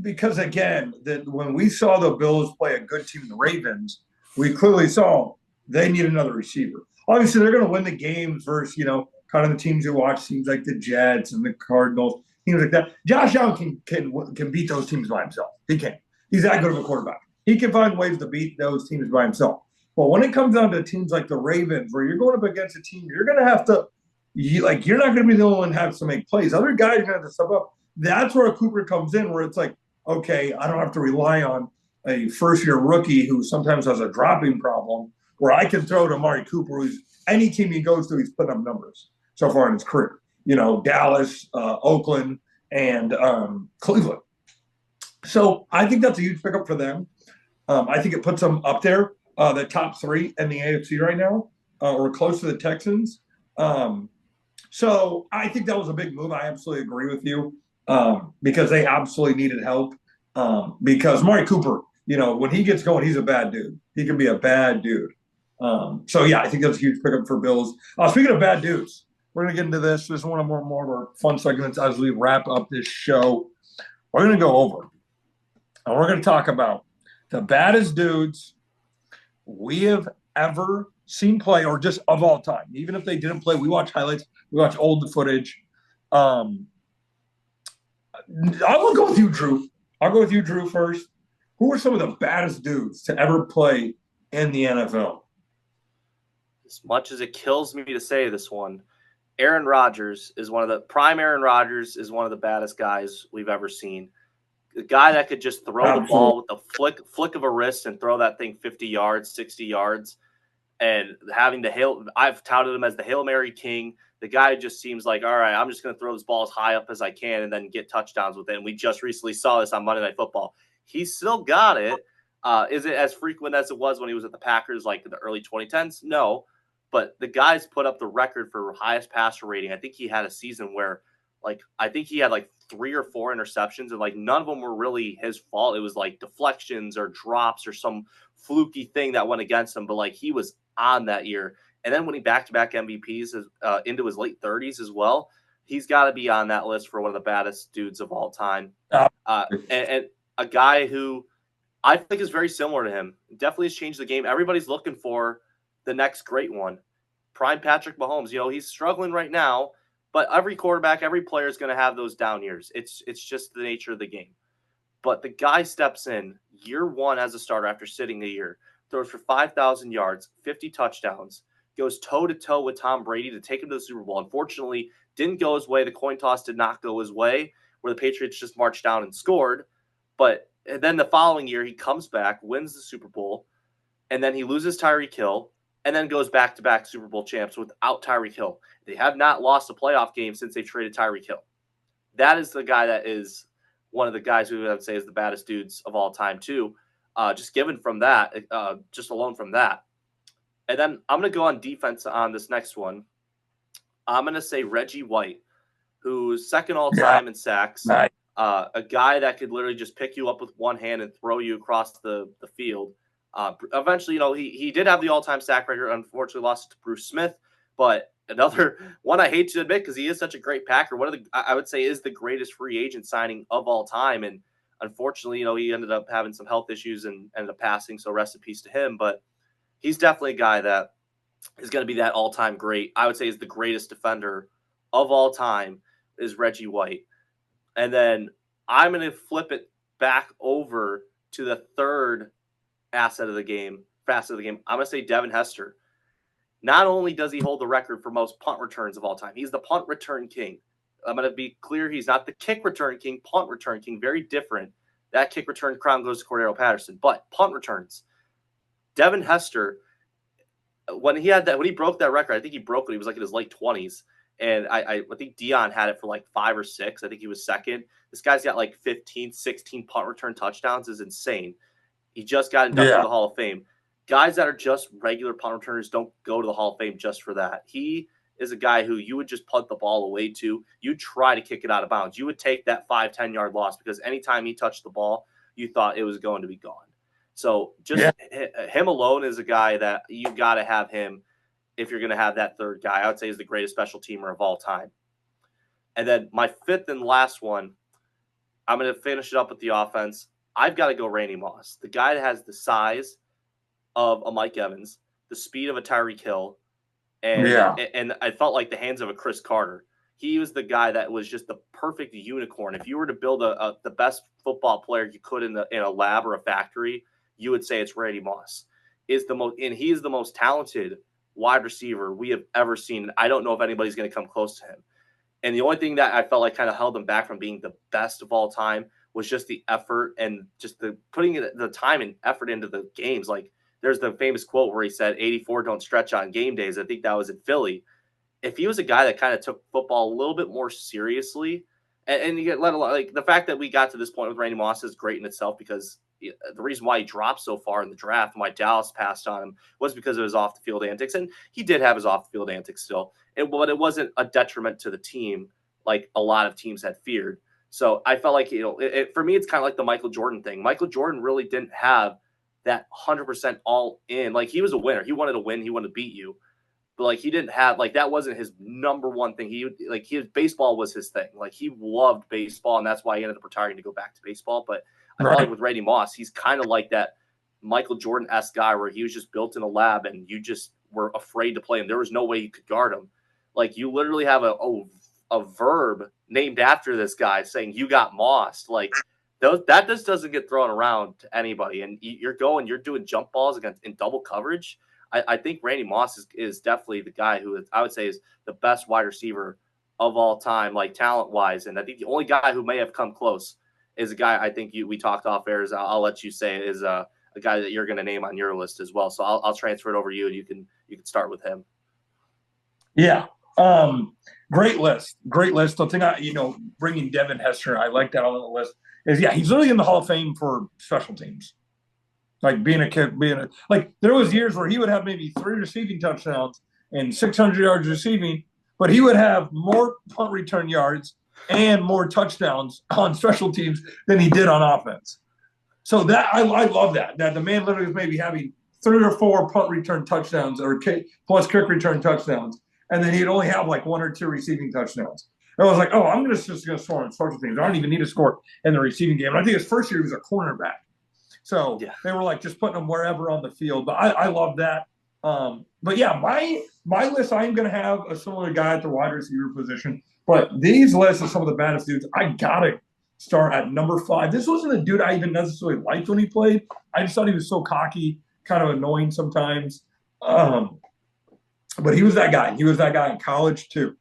because, again, that when we saw the Bills play a good team, the Ravens, we clearly saw they need another receiver. Obviously, they're going to win the games versus, kind of the teams you watch, teams like the Jets and the Cardinals, teams like that. Josh Allen can beat those teams by himself. He can. He's that good of a quarterback. He can find ways to beat those teams by himself. But when it comes down to teams like the Ravens, where you're going up against a team, you're going to have to, you're not going to be the only one that has to make plays. Other guys are going to have to step up. That's where a Cooper comes in, where it's like, okay, I don't have to rely on a first-year rookie who sometimes has a dropping problem, where I can throw to Amari Cooper, who's any team he goes to, he's putting up numbers so far in his career. Dallas, Oakland, and Cleveland. So I think that's a huge pickup for them. I think it puts them up there, the top 3 in the AFC right now, or close to the Texans. So I think that was a big move. I absolutely agree with you, because they absolutely needed help. Because Amari Cooper, when he gets going, he's a bad dude. He can be a bad dude. So yeah, I think that's a huge pickup for Bills. Speaking of bad dudes, we're gonna get into this. This is one of more of our fun segments as we wrap up this show. We're gonna go over and we're gonna talk about the baddest dudes we have ever seen play, or just of all time. Even if they didn't play, we watch highlights, we watch old footage. I will go with you, Drew. I'll go with you, Drew, first. Who are some of the baddest dudes to ever play in the NFL? As much as it kills me to say this one, Aaron Rodgers is one of the baddest guys we've ever seen. The guy that could just throw the ball with the flick of a wrist and throw that thing 50 yards, 60 yards, and having I've touted him as the Hail Mary King. The guy just seems like, all right, I'm just going to throw this ball as high up as I can and then get touchdowns with it. And we just recently saw this on Monday Night Football. He's still got it. Is it as frequent as it was when he was at the Packers, like in the early 2010s? No. But the guy's put up the record for highest passer rating. I think he had a season where, I think he had 3 or 4 interceptions, and none of them were really his fault. It was deflections or drops or some fluky thing that went against him. But he was on that year. And then when he back-to-back MVPs into his late 30s as well, he's got to be on that list for one of the baddest dudes of all time. And a guy who I think is very similar to him. Definitely has changed the game. Everybody's looking for the next great one. Prime Patrick Mahomes. He's struggling right now, but every quarterback, every player is going to have those down years. It's just the nature of the game. But the guy steps in year one as a starter after sitting a year, throws for 5,000 yards, 50 touchdowns, goes toe-to-toe with Tom Brady to take him to the Super Bowl. Unfortunately, didn't go his way. The coin toss did not go his way, where the Patriots just marched down and scored. But then the following year, he comes back, wins the Super Bowl, and then he loses Tyreek Hill, and then goes back-to-back Super Bowl champs without Tyreek Hill. They have not lost a playoff game since they traded Tyreek Hill. That is the guy that is one of the guys who I would say is the baddest dudes of all time, too. Just given from that, just alone from that. And then I'm going to go on defense on this next one. I'm going to say Reggie White, who's second all-time in sacks. Nice. A guy that could literally just pick you up with one hand and throw you across the field. Eventually, he did have the all-time sack record. Unfortunately, lost it to Bruce Smith. But another one I hate to admit, because he is such a great Packer. I would say is the greatest free agent signing of all time. And unfortunately, he ended up having some health issues and ended up passing. So rest in peace to him. But he's definitely a guy that is going to be that all-time great. I would say is the greatest defender of all time is Reggie White. And then I'm going to flip it back over to the third facet of the game. I'm going to say Devin Hester. Not only does he hold the record for most punt returns of all time, he's the punt return king. I'm going to be clear, he's not the kick return king, punt return king, very different. That kick return crown goes to Cordero Patterson. But punt returns, Devin Hester, when he broke that record, I think he broke it. He was in his late 20s. And I think Dion had it for 5 or 6. I think he was second. This guy's got 15, 16 punt return touchdowns. Is insane. He just got inducted to the Hall of Fame. Guys that are just regular punt returners don't go to the Hall of Fame just for that. He is a guy who you would just punt the ball away to. You try to kick it out of bounds. You would take that 5-10 yard loss because anytime he touched the ball, you thought it was going to be gone. So him alone is a guy that you got to have him if you're going to have that third guy. I would say is the greatest special teamer of all time. And then my fifth and last one, I'm going to finish it up with the offense. I've got to go Randy Moss, the guy that has the size of a Mike Evans, the speed of a Tyreek Hill, and I felt like the hands of a Chris Carter. He was the guy that was just the perfect unicorn. If you were to build the best football player you could in a lab or a factory, you would say it's Randy Moss. He is the most talented wide receiver we have ever seen. I don't know if anybody's going to come close to him. And the only thing that I felt like kind of held him back from being the best of all time was just the effort and just putting the time and effort into the games. There's the famous quote where he said, 84 don't stretch on game days. I think that was in Philly. If he was a guy that kind of took football a little bit more seriously, and you get let alone the fact that we got to this point with Randy Moss is great in itself, because the reason why he dropped so far in the draft and why Dallas passed on him was because of his off the field antics. And he did have his off the field antics still, but it wasn't a detriment to the team like a lot of teams had feared. So I felt like, for me, it's kind of like the Michael Jordan thing. Michael Jordan really didn't have that 100% all in. Like, he was a winner. He wanted to win. He wanted to beat you. But, like, he didn't have, like, that wasn't his number one thing. Baseball was his thing. Like, he loved baseball, and that's why he ended up retiring to go back to baseball. But I feel like with Randy Moss, he's kind of like that Michael Jordan-esque guy where he was just built in a lab and you just were afraid to play him. There was no way you could guard him. Like, you literally have a verb named after this guy saying you got mossed. Like, that just doesn't get thrown around to anybody. And you're doing jump balls in double coverage. I think Randy Moss is definitely the guy who I would say is the best wide receiver of all time, like talent-wise. And I think the only guy who may have come close is a guy I think we talked off air. I'll let you say is a guy that you're going to name on your list as well. So I'll transfer it over to you, and you can start with him. Yeah. Great list. The thing bringing Devin Hester, I like that on the list, is he's literally in the Hall of Fame for special teams. Like there was years where he would have maybe 3 receiving touchdowns and 600 yards receiving, but he would have more punt return yards and more touchdowns on special teams than he did on offense. So that I love that the man literally was maybe having 3 or 4 punt return touchdowns or plus kick return touchdowns, and then he'd only have like 1 or 2 receiving touchdowns. And I was like, oh, I'm just going to score on special teams. I don't even need to score in the receiving game. And I think his first year he was a cornerback. So they were like just putting him wherever on the field. But I love that. But yeah, my list, I'm going to have a similar guy at the wide receiver position. But these lists are some of the baddest dudes. I got to start at number 5. This wasn't a dude I even necessarily liked when he played. I just thought he was so cocky, kind of annoying sometimes. But he was that guy. He was that guy in college too.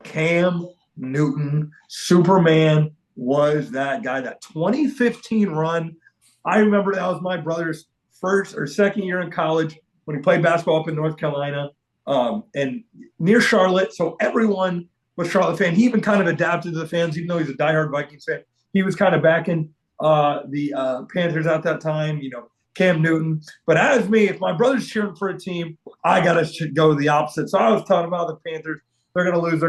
Cam Newton, Superman, was that guy. That 2015 run, I remember that was my brother's first or second year in college when he played basketball up in North Carolina and near Charlotte. So everyone was Charlotte fan. He even kind of adapted to the fans, even though he's a diehard Vikings fan. He was kind of backing the Panthers at that time, Cam Newton. But as me, if my brother's cheering for a team, I got to go the opposite. So I was talking about the Panthers. They're going to lose.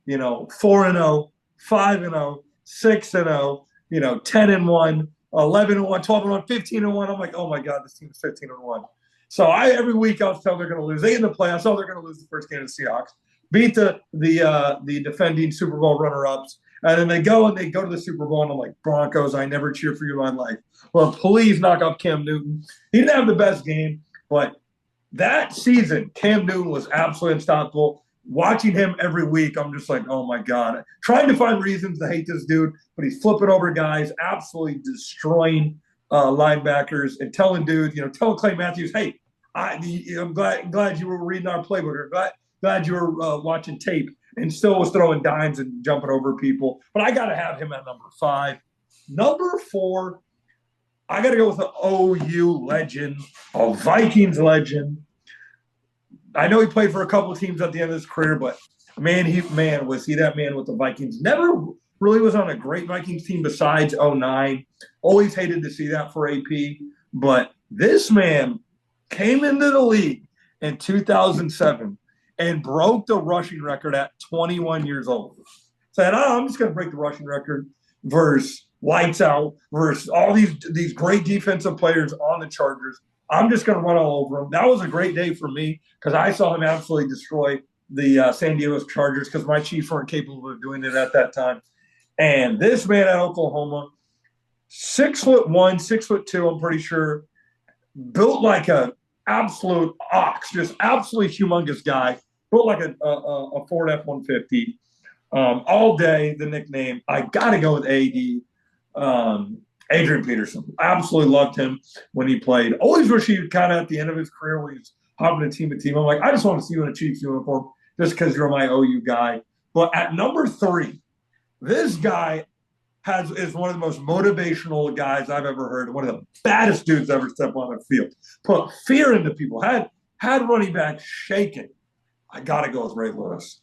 4-0, 5-0, 6-0, 10-1, 11-1, 12-1, 15-1. I'm like, oh my God, this team is 15-1. So every week I was telling they're going to lose. They get in the playoffs. Oh, they're going to lose the first game of the Seahawks. Beat the defending Super Bowl runner-ups. And then they go to the Super Bowl, and I'm like, Broncos, I never cheer for you in my life. Well, please knock off Cam Newton. He didn't have the best game, but that season, Cam Newton was absolutely unstoppable. Watching him every week, I'm just like, oh my God. Trying to find reasons to hate this dude, but he's flipping over guys, absolutely destroying linebackers, and telling dudes, telling Clay Matthews, hey, I'm glad you were reading our playbook, or glad you were watching tape, and still was throwing dimes and jumping over people. But I got to have him at number 5. Number 4, I got to go with an OU legend, a Vikings legend. I know he played for a couple of teams at the end of his career, but was he that man with the Vikings. Never really was on a great Vikings team besides 2009. Always hated to see that for AP. But this man came into the league in 2007 and broke the rushing record at 21 years old. Said, I'm just going to break the rushing record versus lights out, versus all these great defensive players on the Chargers. I'm just going to run all over him. That was a great day for me because I saw him absolutely destroy the San Diego Chargers because my Chiefs weren't capable of doing it at that time. And this man at Oklahoma, 6'1", 6'2", I'm pretty sure, built like a absolute ox, just absolutely humongous guy, built like a Ford F-150. All day, the nickname. I got to go with AD. Adrian Peterson. Absolutely loved him when he played. Always wish he kind of at the end of his career when he was hopping to team. I'm like, I just want to see you in a Chiefs uniform just because you're my OU guy. But at number 3, this guy is one of the most motivational guys I've ever heard. One of the baddest dudes ever step on the field. Put fear into people. Had running back shaking. I got to go with Ray Lewis.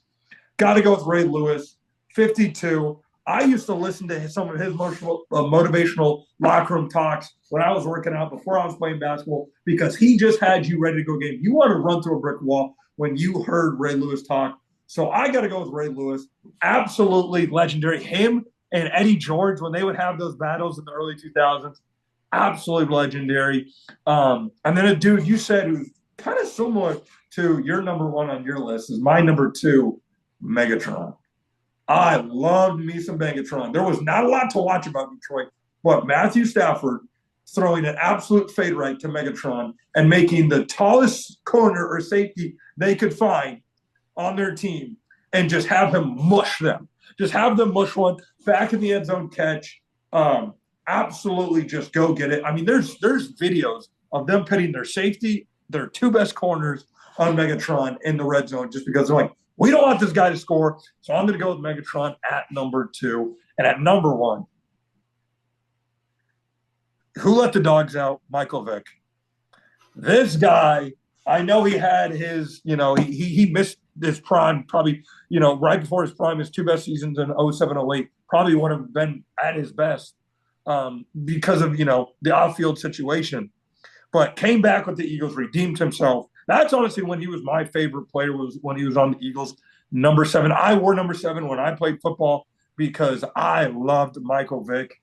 52. I used to listen to some of his motivational locker room talks when I was working out before I was playing basketball because he just had you ready to go game. You want to run through a brick wall when you heard Ray Lewis talk. So I got to go with Ray Lewis. Absolutely legendary. Him and Eddie George, when they would have those battles in the early 2000s, absolutely legendary. And then a dude you said who's kind of similar to your number one on your list is my number two, Megatron. I loved me some Megatron. There was not a lot to watch about Detroit, but Matthew Stafford throwing an absolute fade right to Megatron and making the tallest corner or safety they could find on their team and just have him mush them. Just have them mush one back in the end zone catch. Absolutely just go get it. I mean, there's videos of them pitting their safety, their two best corners on Megatron in the red zone just because they're like, we don't want this guy to score, so I'm going to go with Megatron at number two. And at number one, who let the dogs out? Michael Vick. This guy, I know he had his, he missed his prime probably, right before his prime, his two best seasons in 07, 08, probably would have been at his best because of, the off-field situation. But came back with the Eagles, redeemed himself. That's honestly when he was my favorite player, was when he was on the Eagles. Number 7. I wore number 7 when I played football because I loved Michael Vick.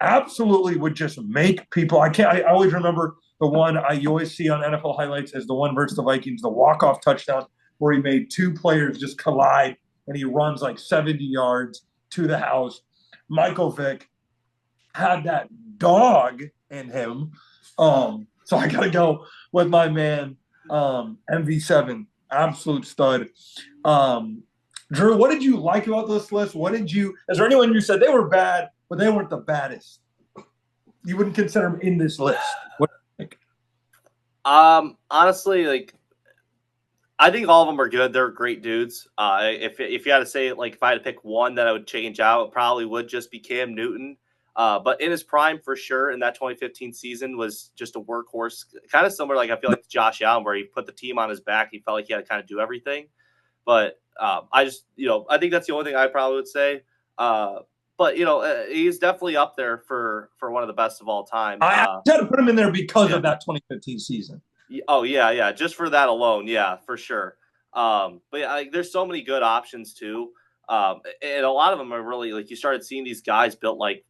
Absolutely would just make people – I always remember the one you always see on NFL highlights as the one versus the Vikings, the walk-off touchdown where he made two players just collide and he runs like 70 yards to the house. Michael Vick had that dog in him. So I got to go with my man, MV7, absolute stud. Drew, what did you like about this list? Is there anyone you said they were bad, but they weren't the baddest? You wouldn't consider them in this list. What do you think? Honestly, I think all of them are good. They're great dudes. If you had to say, if I had to pick one that I would change out, it probably would just be Cam Newton. But in his prime, for sure, in that 2015 season, was just a workhorse. Kind of similar, I feel like Josh Allen, where he put the team on his back. He felt like he had to kind of do everything. But I just, I think that's the only thing I probably would say. But he's definitely up there for one of the best of all time. I had to put him in there because of that 2015 season. Oh, yeah. Just for that alone, yeah, for sure. But there's so many good options, too. And a lot of them are really, you started seeing these guys built like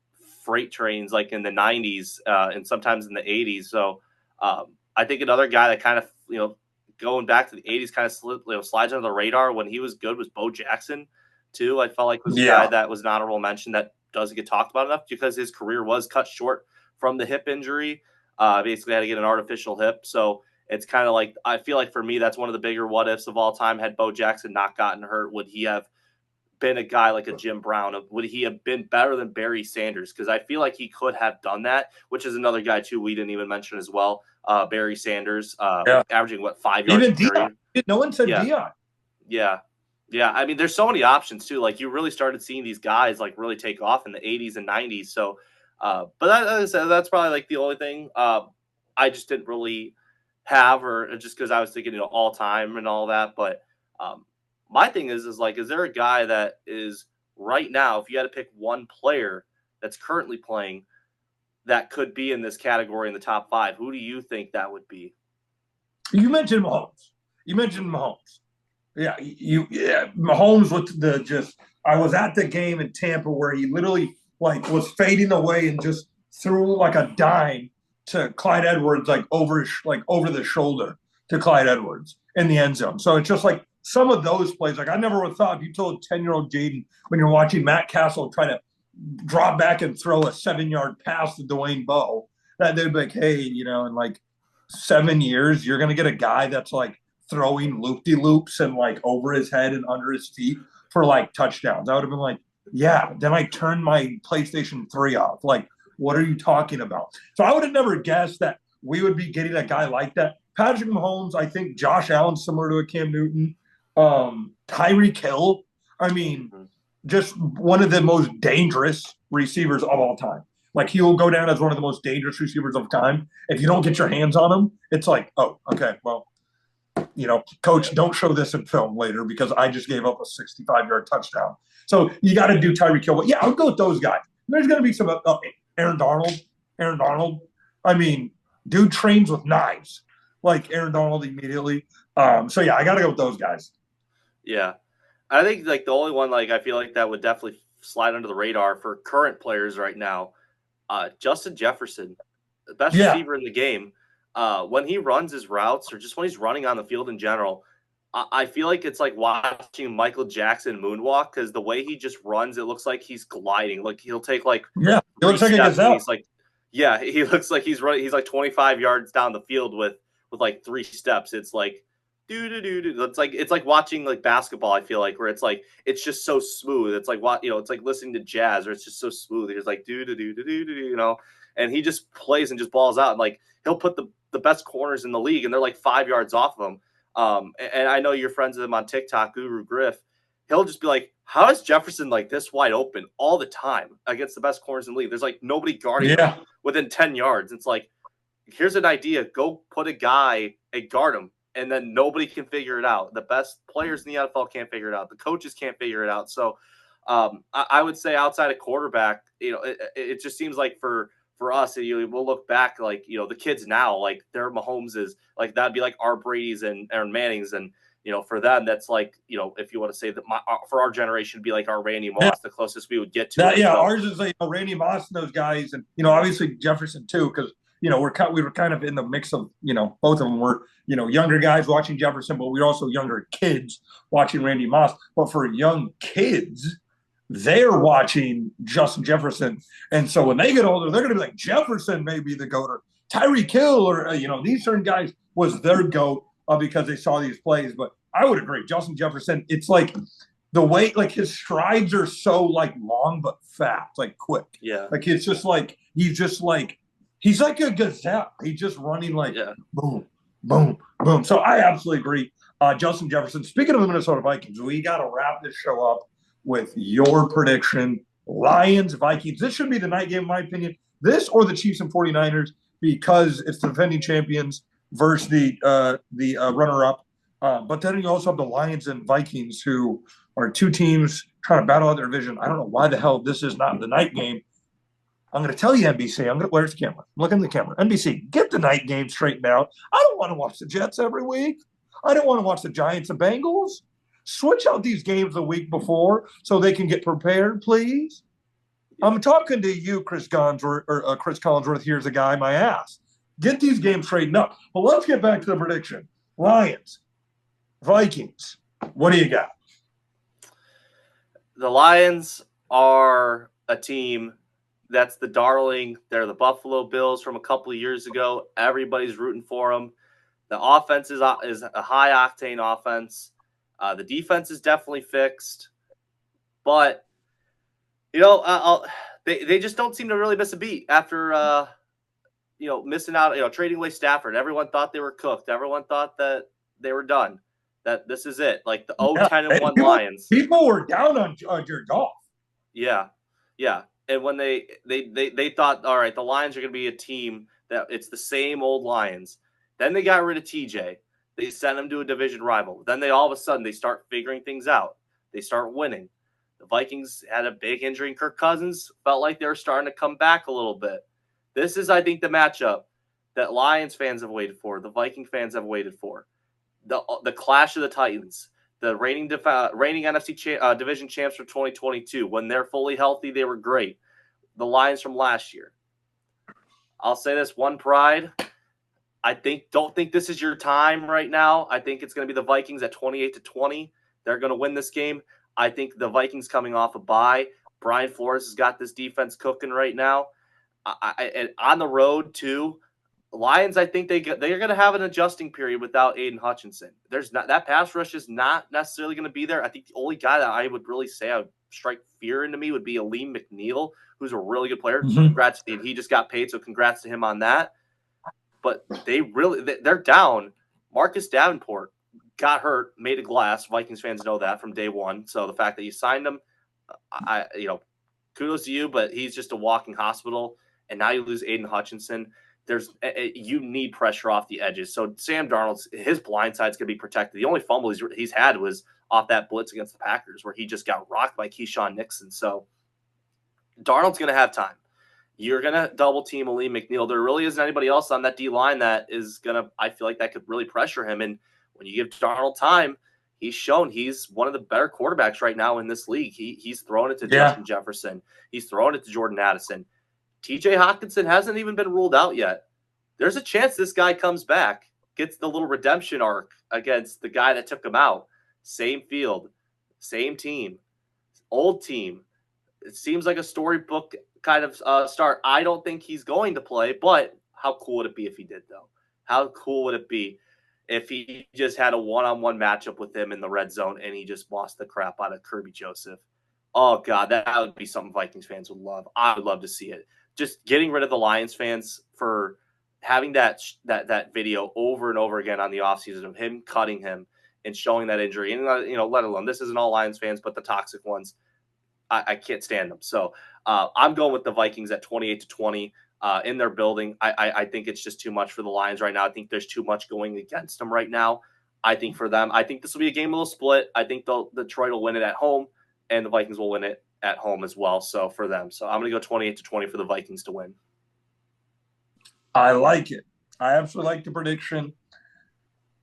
freight trains in the 90s and sometimes in the 80s. So I think another guy that kind of, going back to the 80s kind of slides under the radar when he was good was Bo Jackson, too. I felt like was a guy that was an honorable mention that doesn't get talked about enough because his career was cut short from the hip injury. Basically had to get an artificial hip. So it's kind of I feel like for me, that's one of the bigger what ifs of all time. Had Bo Jackson not gotten hurt, would he have been a guy like a Jim Brown? Would he have been better than Barry Sanders? Because I feel like he could have done that, which is another guy too we didn't even mention as well. Barry Sanders, averaging 5 yards. Even Dion. No one said Dion. Yeah. I mean, there's so many options too. You really started seeing these guys really take off in the 80s and 90s. So, but as I said, that's probably the only thing I just didn't really have, or just because I was thinking all time and all that. But my thing is there a guy that is right now, if you had to pick one player that's currently playing that could be in this category in the top 5, who do you think that would be? You mentioned Mahomes. Yeah, Mahomes with I was at the game in Tampa where he literally was fading away and just threw a dime to Clyde Edwards over the shoulder to Clyde Edwards in the end zone. So it's just some of those plays, I never would have thought if you told 10-year-old Jaden when you're watching Matt Castle try to drop back and throw a 7-yard pass to Dwayne Bowe, that they'd be hey, in 7 years, you're going to get a guy that's throwing loop-de-loops and over his head and under his feet for touchdowns. I would have been yeah, then I turned my PlayStation 3 off. What are you talking about? So I would have never guessed that we would be getting a guy like that. Patrick Mahomes, I think Josh Allen, similar to a Cam Newton. Tyreek Hill, I mean, just one of the most dangerous receivers of all time. He will go down as one of the most dangerous receivers of time. If you don't get your hands on him, it's oh, okay, well, coach, don't show this in film later because I just gave up a 65-yard touchdown. So you got to do Tyreek Hill. But yeah, I'll go with those guys. There's going to be some Aaron Donald. I mean, dude trains with knives Aaron Donald immediately. So yeah, I got to go with those guys. Yeah. I think the only one I feel that would definitely slide under the radar for current players right now. Justin Jefferson, the best Yeah. receiver in the game. When he runs his routes or just when he's running on the field in general, I feel like it's like watching Michael Jackson moonwalk because the way he just runs, it looks like he's gliding. Like he'll take like Yeah, it looks like a steps and gazelle. he's like, yeah, he looks like he's running. He's like 25 yards down the field with like 3 steps. It's like do. It's like watching like basketball. I feel like where it's like it's just so smooth. It's like what it's like listening to jazz, or it's just so smooth. It's like do, and he just plays and just balls out. And like he'll put the best corners in the league, and they're like 5 yards off of him. And I know you're friends with him on TikTok, Guru Griff. He'll just be like, how is Jefferson like this wide open all the time against the best corners in the league? There's like nobody guarding him within 10 yards. It's like, here's an idea. Go put a guy and guard him, and then nobody can figure it out. The best players in the NFL can't figure it out. The coaches can't figure it out. So I would say outside of quarterback, it just seems like for us, we'll look back like, the kids now, like their Mahomes is like, that'd be like our Brady's and Aaron Manning's. And, for them, that's like, if you want to say that for our generation, be like our Randy Moss, the closest we would get to it. Ours is like Randy Moss and those guys. And, obviously Jefferson too, because, we were kind of in the mix of, both of them were, younger guys watching Jefferson, but we were also younger kids watching Randy Moss. But for young kids, they're watching Justin Jefferson. And so when they get older, they're going to be like, Jefferson may be the GOAT, or Tyreek Hill, or, these certain guys was their GOAT because they saw these plays. But I would agree. Justin Jefferson, it's like the way, like his strides are so like long but fast, like quick. Yeah. Like it's just like, he's like a gazelle. He's just running like boom, boom, boom. So I absolutely agree. Justin Jefferson. Speaking of the Minnesota Vikings, we got to wrap this show up with your prediction. Lions, Vikings. This should be the night game, in my opinion. This or the Chiefs and 49ers, because it's the defending champions versus the runner-up. But then you also have the Lions and Vikings, who are two teams trying to battle out their division. I don't know why the hell this is not the night game. I'm going to tell you, NBC. Where's the camera? Look in the camera. NBC, get the night game straightened out. I don't want to watch the Jets every week. I don't want to watch the Giants and Bengals. Switch out these games the week before so they can get prepared, please. I'm talking to you, Chris Collinsworth. Here's a guy, my ass. Get these games straightened up. But let's get back to the prediction. Lions, Vikings. What do you got? The Lions are a team that's the darling. They're the Buffalo Bills from a couple of years ago. Everybody's rooting for them. The offense is a high-octane offense. The defense is definitely fixed. But, they just don't seem to really miss a beat after, missing out, trading away Stafford. Everyone thought they were cooked. Everyone thought that they were done, that this is it. Like the 10-1 Lions. People were down on Jared Goff. Yeah. And when they thought, all right, the Lions are going to be a team that it's the same old Lions. Then they got rid of TJ. They sent him to a division rival. Then all of a sudden, they start figuring things out. They start winning. The Vikings had a big injury in Kirk Cousins. Felt like they were starting to come back a little bit. This is, I think, the matchup that Lions fans have waited for. The Viking fans have waited for. The clash of the Titans. The reigning NFC division champs for 2022. When they're fully healthy, they were great. The Lions from last year. I'll say this, one pride. Don't think this is your time right now. I think it's going to be the Vikings at 28-20. They're going to win this game. I think the Vikings coming off a bye. Brian Flores has got this defense cooking right now. And on the road too. Lions, I think they're going to have an adjusting period without Aiden Hutchinson. That pass rush is not necessarily going to be there. I think the only guy that I would really say I would strike fear into me would be Aleem McNeil, who's a really good player. Mm-hmm. Congrats, he just got paid, so congrats to him on that. But they're down. Marcus Davenport got hurt, made of glass. Vikings fans know that from day one. So the fact that you signed him, kudos to you, but he's just a walking hospital. And now you lose Aiden Hutchinson. You need pressure off the edges. So Sam Darnold, his blind side's going to be protected. The only fumble he's had was off that blitz against the Packers, where he just got rocked by Keyshawn Nixon. So Darnold's going to have time. You're going to double team Aleem McNeil. There really isn't anybody else on that D line that is going to, I feel like that could really pressure him. And when you give Darnold time, he's shown he's one of the better quarterbacks right now in this league. He's throwing it to Yeah. Justin Jefferson. He's throwing it to Jordan Addison. TJ Hawkinson hasn't even been ruled out yet. There's a chance this guy comes back, gets the little redemption arc against the guy that took him out. Same field, same team, old team. It seems like a storybook kind of start. I don't think he's going to play, but how cool would it be if he did, though? How cool would it be if he just had a one-on-one matchup with him in the red zone and he just lost the crap out of Kirby Joseph? Oh, God, that would be something Vikings fans would love. I would love to see it. Just getting rid of the Lions fans for having that video over and over again on the offseason of him cutting him and showing that injury. And, let alone, this isn't all Lions fans, but the toxic ones. I can't stand them. So I'm going with the Vikings at 28-20 in their building. I think it's just too much for the Lions right now. I think there's too much going against them right now. I think for them, I think this will be a game of a split. I think Detroit will win it at home, and the Vikings will win it at home as well. So for them, I'm going to go 28-20 for the Vikings to win. I like it. I absolutely like the prediction.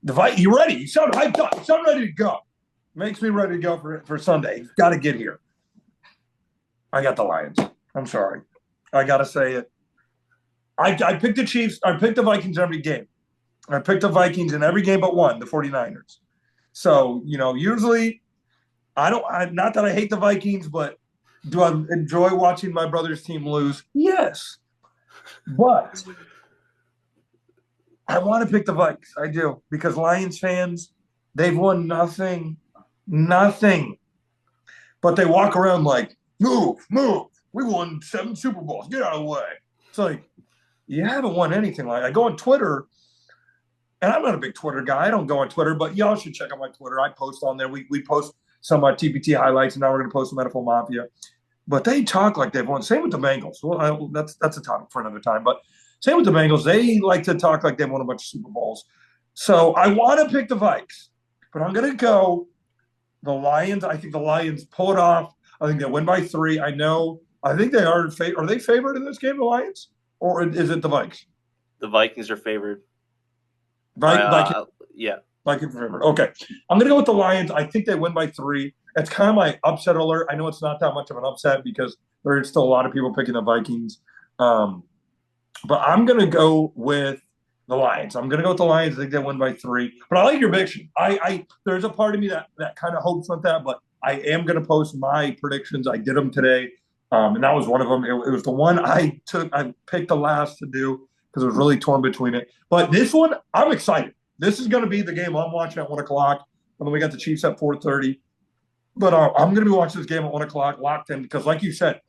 You ready? You sound hyped up. You sound ready to go. Makes me ready to go for Sunday. You've got to get here. I got the Lions. I'm sorry. I got to say it. I picked the Chiefs. I picked the Vikings every game. I picked the Vikings in every game but one, the 49ers. So, usually not that I hate the Vikings, but do I enjoy watching my brother's team lose? Yes. But I want to pick the Vikes. I do. Because Lions fans, they've won nothing. But they walk around like, move. We won 7 Super Bowls. Get out of the way. It's like, you haven't won anything. Like, I go on Twitter, and I'm not a big Twitter guy. I don't go on Twitter, but y'all should check out my Twitter. I post on there. We post some TPT highlights, and now we're going to post some NFL Mafia. But they talk like they've won. Same with the Bengals. Well, that's a topic for another time. But same with the Bengals. They like to talk like they've won a bunch of Super Bowls. So I want to pick the Vikes, but I'm going to go the Lions. I think the Lions pull it off. I think they win by 3. I think they are. Are they favored in this game, the Lions? Or is it the Vikes? The Vikings are favored. Yeah. Vikings are favored. Okay. I'm going to go with the Lions. I think they win by 3. It's kind of my upset alert. I know it's not that much of an upset because there's still a lot of people picking the Vikings. But I'm going to go with the Lions. I'm going to go with the Lions. I think they win by 3. But I like your prediction. There's a part of me that kind of hopes with that, but I am going to post my predictions. I did them today. And that was one of them. It was the one I picked the last to do because I was really torn between it. But this one, I'm excited. This is going to be the game I'm watching at 1 o'clock. And then we got the Chiefs at 4:30. But I'm going to be watching this game at 1 o'clock, locked in, because like you said,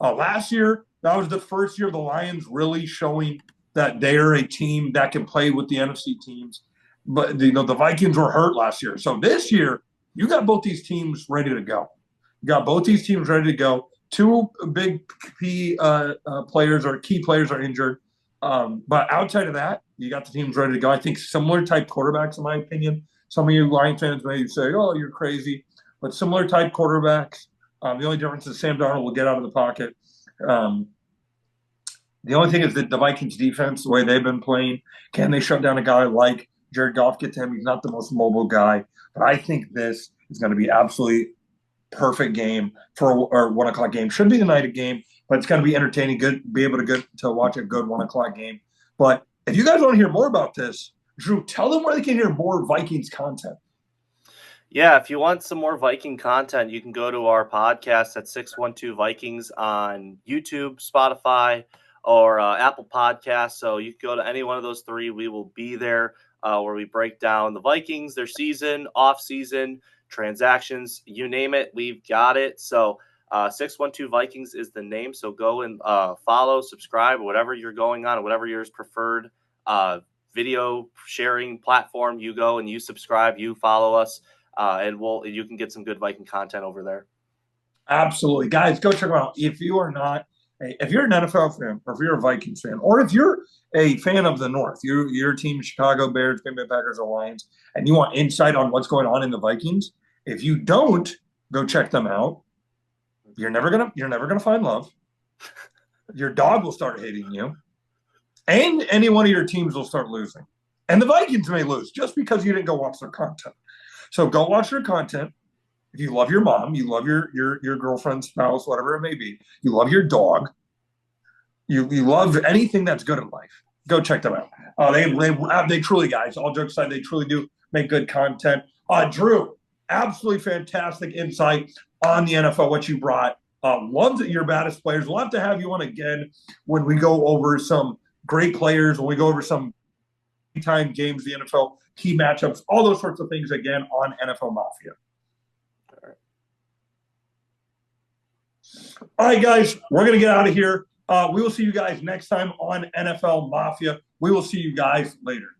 last year, that was the first year of the Lions really showing that they're a team that can play with the NFC teams. But, the Vikings were hurt last year. So this year, you got both these teams ready to go. You got both these teams ready to go. 2 big key players are injured. But outside of that, you got the teams ready to go. I think similar type quarterbacks, in my opinion. Some of you Lions fans may say, oh, you're crazy. But similar type quarterbacks. The only difference is Sam Darnold will get out of the pocket. The only thing is that the Vikings defense, the way they've been playing, can they shut down a guy like Jared Goff? Get to him. He's not the most mobile guy. But I think this is going to be absolutely perfect game for a 1 o'clock game. Should be the night of game, but it's going to be entertaining. Good, be able to watch a good 1 o'clock game. But if you guys want to hear more about this, Drew, tell them where they can hear more Vikings content. Yeah, if you want some more Viking content, you can go to our podcast at 612 Vikings on YouTube, Spotify, or Apple Podcasts. So you can go to any one of those 3. We will be there where we break down the Vikings, their season, off-season, transactions, you name it, we've got it. So 612 Vikings is the name. So go and follow, subscribe, whatever you're going on, whatever yours preferred video sharing platform. You go and you subscribe, you follow us. And you can get some good Viking content over there. Absolutely. Guys, go check them out. If you're an NFL fan, or if you're a Vikings fan, or if you're a fan of the North, your team, Chicago Bears, Green Bay Packers, or Lions, and you want insight on what's going on in the Vikings, if you don't go check them out, you're never gonna find love. Your dog will start hating you, and any one of your teams will start losing. And the Vikings may lose just because you didn't go watch their content. So go watch their content. If you love your mom, you love your girlfriend, spouse, whatever it may be, you love your dog, you love anything that's good in life, go check them out. They truly, guys, all jokes aside, they truly do make good content. Drew, absolutely fantastic insight on the NFL, what you brought. Love your baddest players. We'll have to have you on again when we go over some great players, when we go over some time games, the NFL, key matchups, all those sorts of things again on NFL Mafia. All right, guys, we're going to get out of here. We will see you guys next time on NFL Mafia. We will see you guys later.